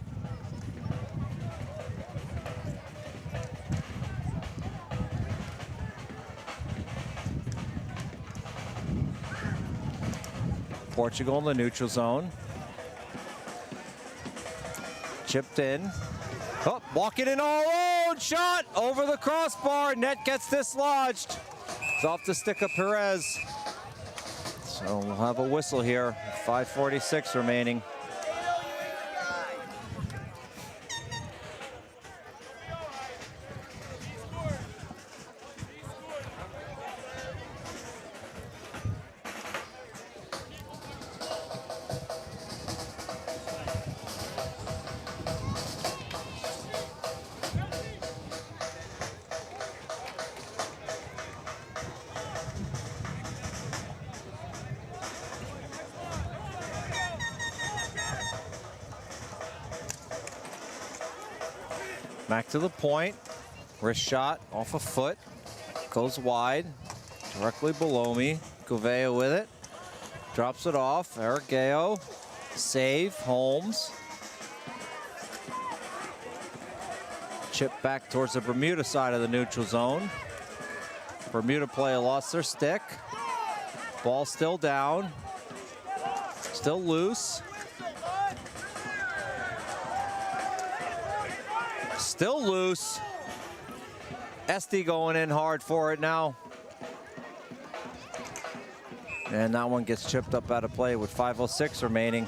Portugal in the neutral zone. Chipped in. Oh, walking in all alone, shot over the crossbar. Net gets dislodged. It's off the stick of Perez. So we'll have a whistle here. 5:46 remaining. Back to the point. Wrist shot off a foot. Goes wide, directly below me. Gouveia with it. Drops it off. Argeo. Save. Holmes. Chip back towards the Bermuda side of the neutral zone. Bermuda player lost their stick. Ball still down. Still loose. Still loose. Este going in hard for it now. And that one gets chipped up out of play with 5:06 remaining.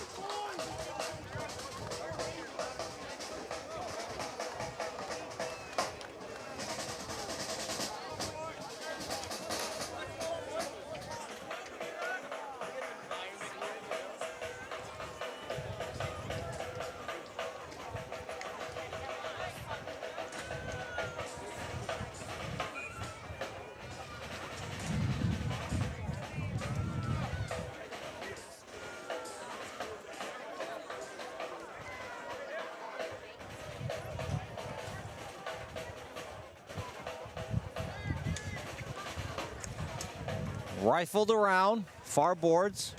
Rifled around, far boards.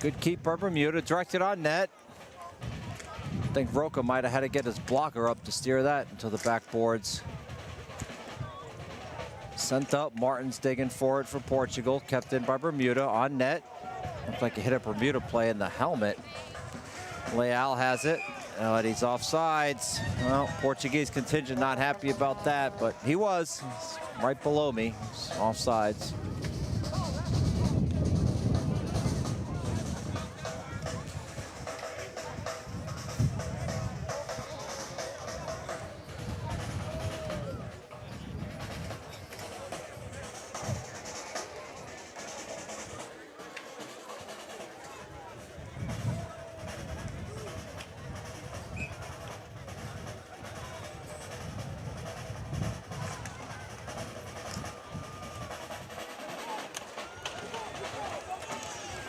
Good keep by Bermuda, directed on net. I think Roca might have had to get his blocker up to steer that into the backboards. Sent up, Martin's digging for it for Portugal, kept in by Bermuda on net. Looks like he hit a Bermuda play in the helmet. Leal has it, but he's offsides. Well, Portuguese contingent not happy about that, but he was. He's right below me, he's offsides.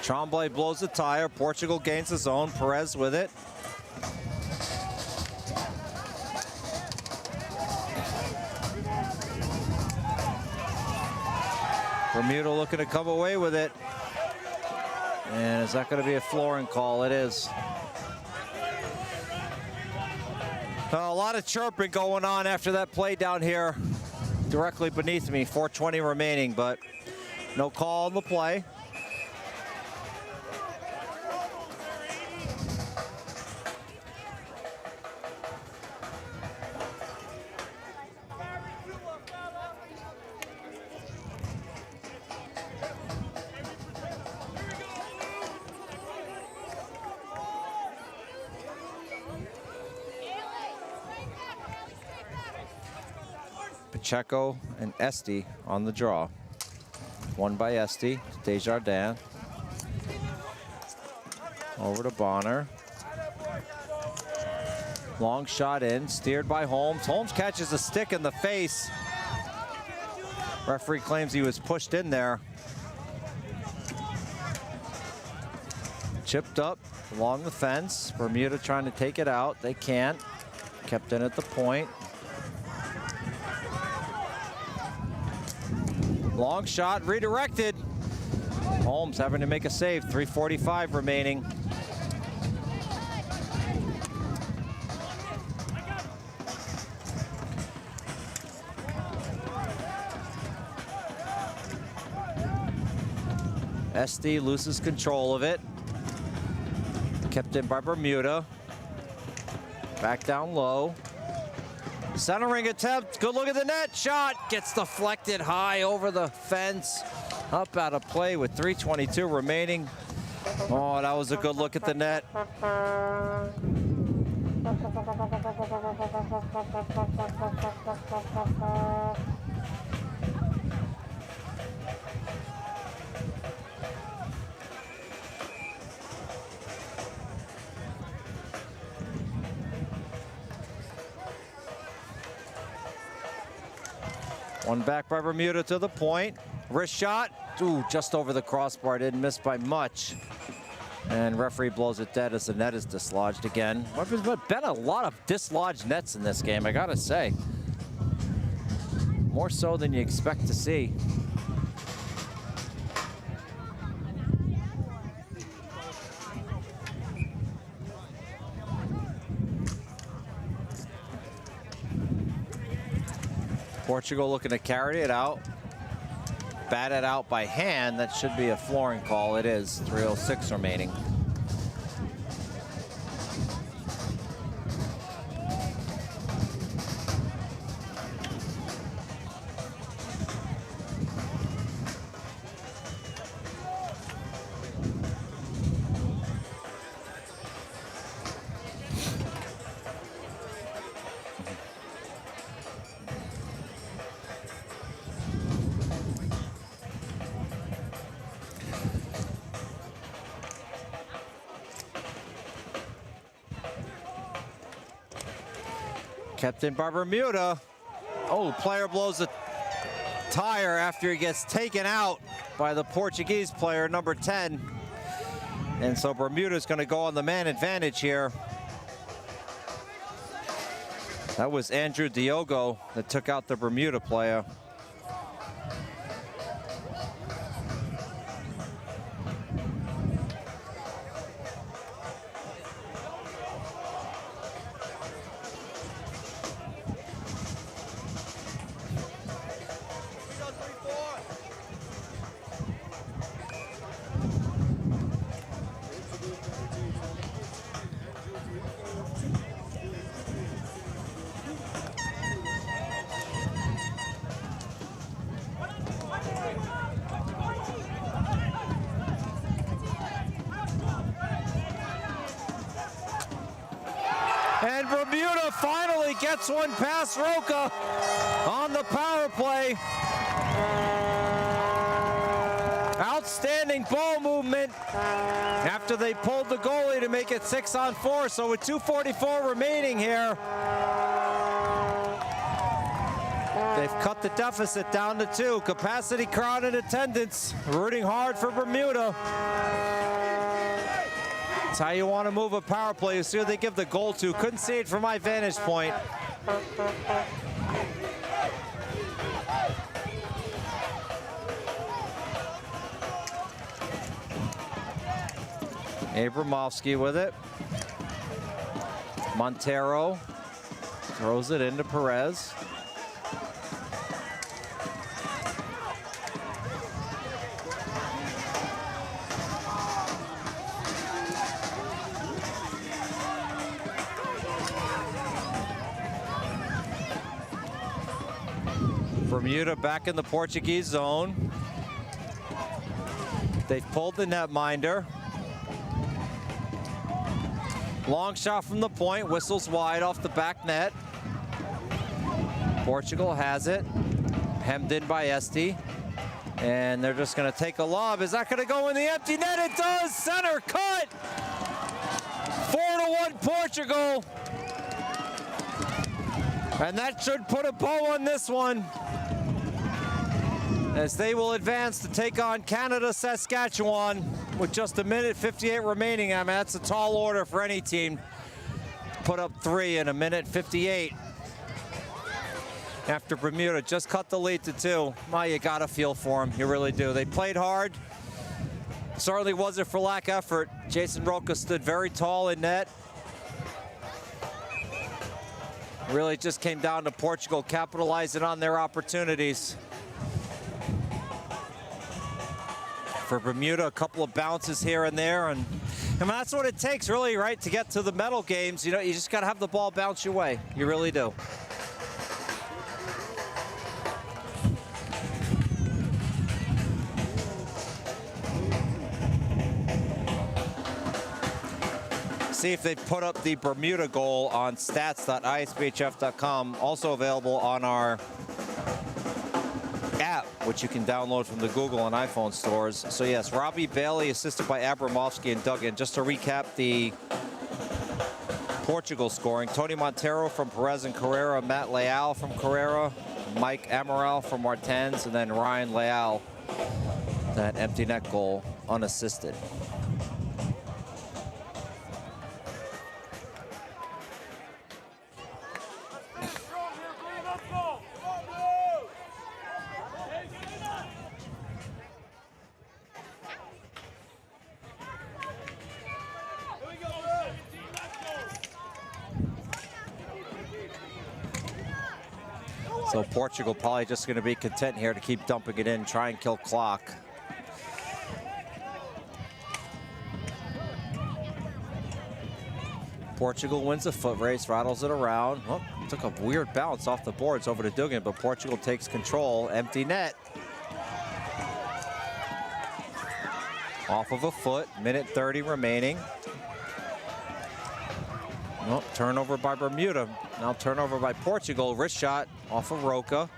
Tremblay blows the tire. Portugal gains the zone. Perez with it. Bermuda looking to come away with it. And is that going to be a flooring call? It is. A lot of chirping going on after that play down here directly beneath me. 4:20 remaining, but no call on the play. Pacheco and Este on the draw. One by Este, Desjardins. Over to Bonner. Long shot in, steered by Holmes. Holmes catches a stick in the face. Referee claims he was pushed in there. Chipped up along the fence. Bermuda trying to take it out. They can't. Kept in at the point. Long shot, redirected. Holmes having to make a save, 3:45 remaining. Este loses control of it. Kept in by Bermuda. Back down low. Centering attempt, good look at the net, shot, gets deflected high over the fence, up out of play with 3:22 remaining. Oh, that was a good look at the net. One back by Bermuda to the point. Wrist shot. Ooh, just over the crossbar. Didn't miss by much. And referee blows it dead as the net is dislodged again. There's been a lot of dislodged nets in this game, I gotta say. More so than you expect to see. Portugal looking to carry it out. Bat it out by hand. That should be a flooring call. It is. 3:06 remaining. Kept in by Bermuda. Oh, player blows a tire after he gets taken out by the Portuguese player, number 10. And so Bermuda's going to go on the man advantage here. That was Andrew Diogo that took out the Bermuda player. And Bermuda finally gets one past Roca on the power play. Outstanding ball movement after they pulled the goalie to make it 6-on-4. So with 2:44 remaining here, they've cut the deficit down to 2. Capacity crowd in attendance, rooting hard for Bermuda. That's how you want to move a power play. You see who they give the goal to. Couldn't see it from my vantage point. Abramovsky with it. Montero throws it into Perez. Bermuda back in the Portuguese zone. They've pulled the netminder. Long shot from the point, whistles wide off the back net. Portugal has it, hemmed in by Esti. And they're just gonna take a lob. Is that gonna go in the empty net? It does, center cut! 4-1 Portugal. And that should put a bow on this one, as they will advance to take on Canada, Saskatchewan with just 1:58 remaining. I mean, that's a tall order for any team. Put up 3 in 1:58. After Bermuda just cut the lead to 2. Well, you gotta feel for them, you really do. They played hard. Certainly wasn't for lack of effort. Jason Roca stood very tall in net. Really just came down to Portugal capitalizing on their opportunities. For Bermuda, a couple of bounces here and there, and I mean, that's what it takes really, right, to get to the medal games. You know, you just got to have the ball bounce your way. You really do. See if they've put up the Bermuda goal on stats.isbhf.com. Also available on our app, which you can download from the Google and iPhone stores. So yes, Robbie Bailey assisted by Abramovsky and Duggan. Just to recap the Portugal scoring: Tony Montero from Perez and Carrera, Matt Leal from Carrera, Mike Amaral from Martens, and then Ryan Leal, that empty net goal, unassisted. So Portugal probably just going to be content here to keep dumping it in, try and kill clock. Portugal wins a foot race, rattles it around. Oh, took a weird bounce off the boards over to Dugan, but Portugal takes control. Empty net. Off of a foot, minute 30 remaining. Oh, turnover by Bermuda. Now turnover by Portugal. Wrist shot off of Roca.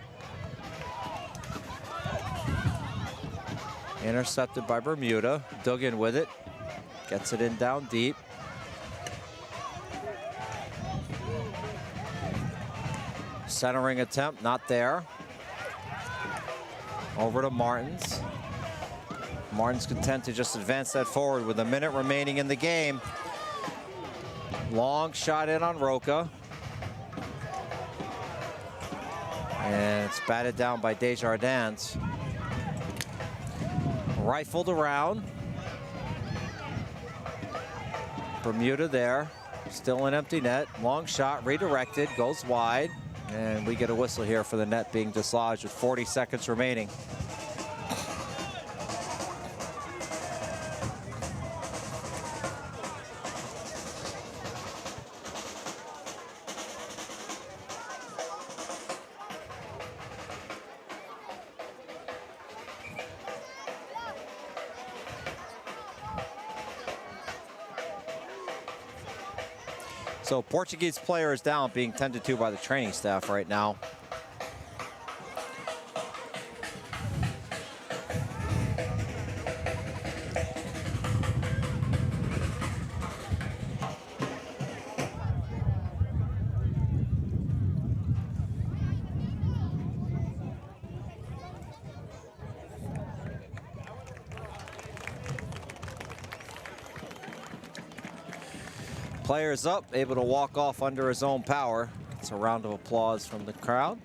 Intercepted by Bermuda. Dugan with it. Gets it in down deep. Centering attempt, not there. Over to Martins. Martins content to just advance that forward with a minute remaining in the game. Long shot in on Roca. And it's batted down by Desjardins. Rifled around. Bermuda there. Still an empty net. Long shot, redirected, goes wide. And we get a whistle here for the net being dislodged with 40 seconds remaining. So Portuguese player is down, being tended to by the training staff right now. Player's up, able to walk off under his own power. It's a round of applause from the crowd.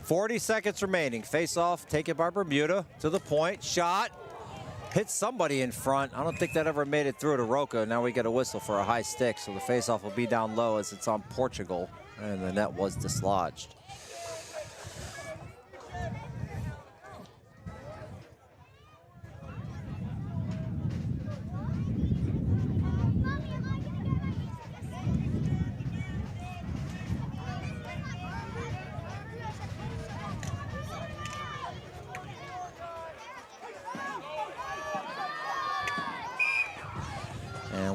.40 seconds remaining. Face off, taken by Bermuda to the point. Shot. Hits somebody in front. I don't think that ever made it through to Roca. Now we get a whistle for a high stick, so the face off will be down low as it's on Portugal, and the net was dislodged.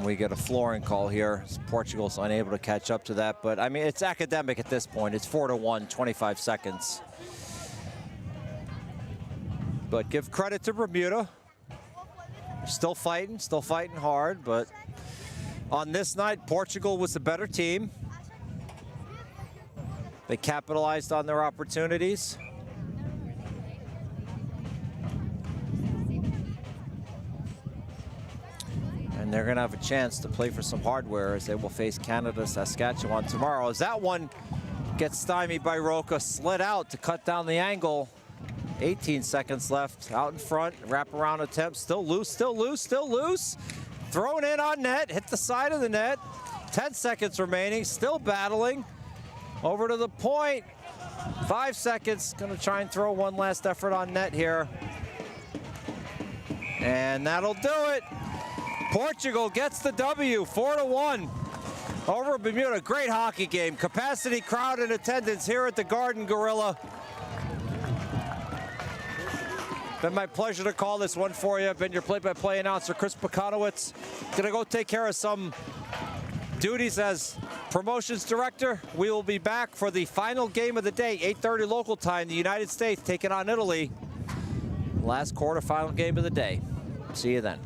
We get a flooring call here. Portugal's unable to catch up to that, but I mean, it's academic at this point. It's 4-1, 25 seconds. But give credit to Bermuda. Still fighting hard, but on this night, Portugal was the better team. They capitalized on their opportunities. And they're going to have a chance to play for some hardware as they will face Canada, Saskatchewan tomorrow. As that one gets stymied by Roca, slid out to cut down the angle. 18 seconds left, out in front, wraparound attempt, still loose, still loose, still loose. Thrown in on net, hit the side of the net. 10 seconds remaining, still battling. Over to the point, 5 seconds. Gonna try and throw one last effort on net here. And that'll do it. Portugal gets the W, 4-1 over Bermuda. Great hockey game. Capacity crowd in attendance here at the Garden Gorilla. Been my pleasure to call this one for you. I've been your play-by-play announcer, Chris Pekanowicz. Gonna go take care of some duties as promotions director. We will be back for the final game of the day, 8:30 local time. The United States taking on Italy. Last quarterfinal game of the day. See you then.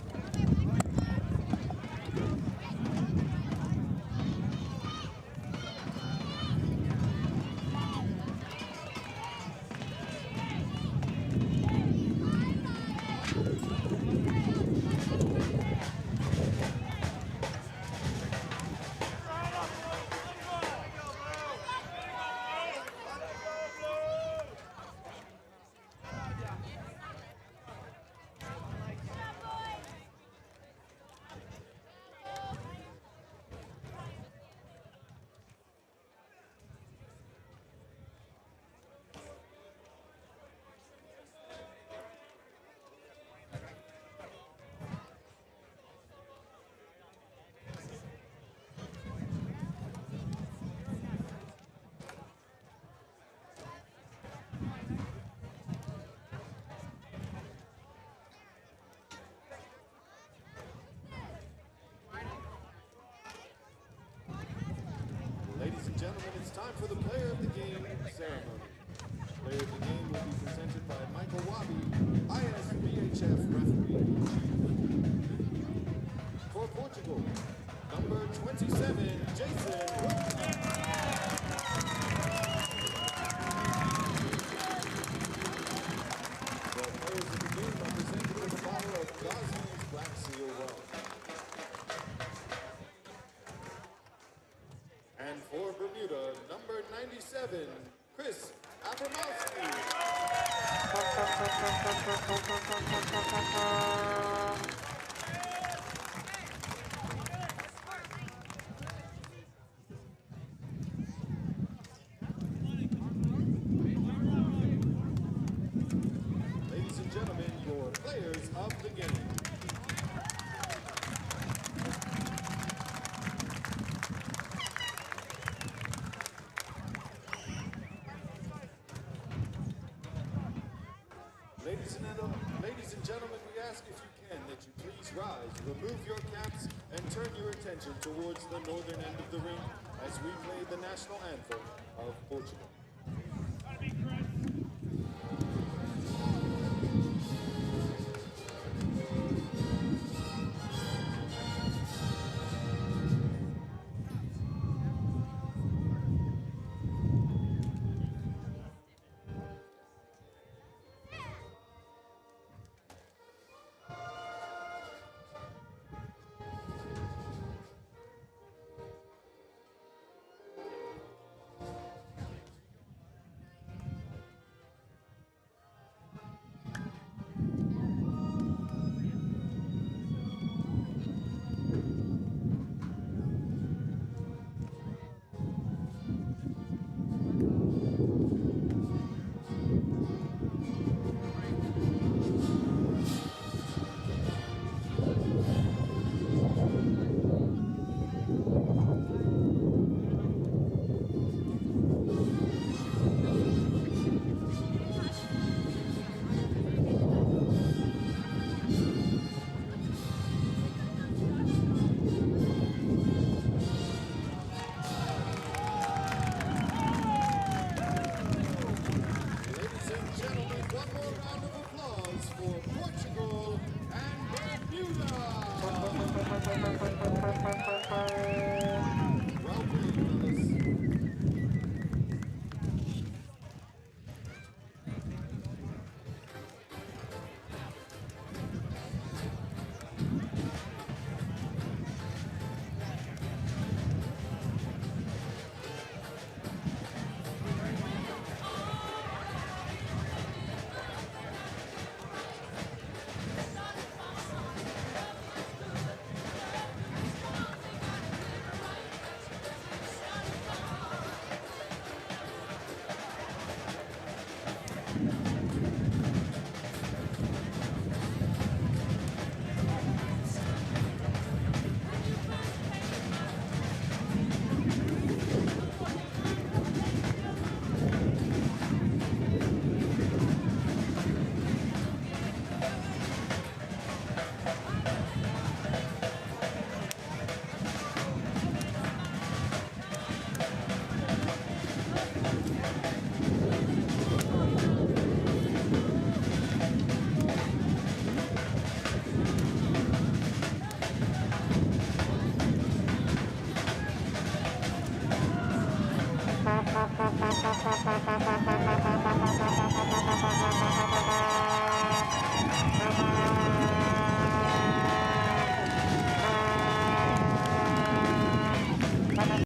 gentlemen, it's time for the player of the game ceremony. Player of the game will be presented by Michael Wabi, ISBHF referee. For Portugal, number 27, Jason. The players of the game are presented with a bottle of Gosnell's Black Seal Rum. And for Bermuda, number 97, Chris Abramowski. Ladies and gentlemen, your players of the game. Ladies and gentlemen, we ask if you can that you please rise, remove your caps, and turn your attention towards the northern end of the ring as we play the national anthem of Portugal.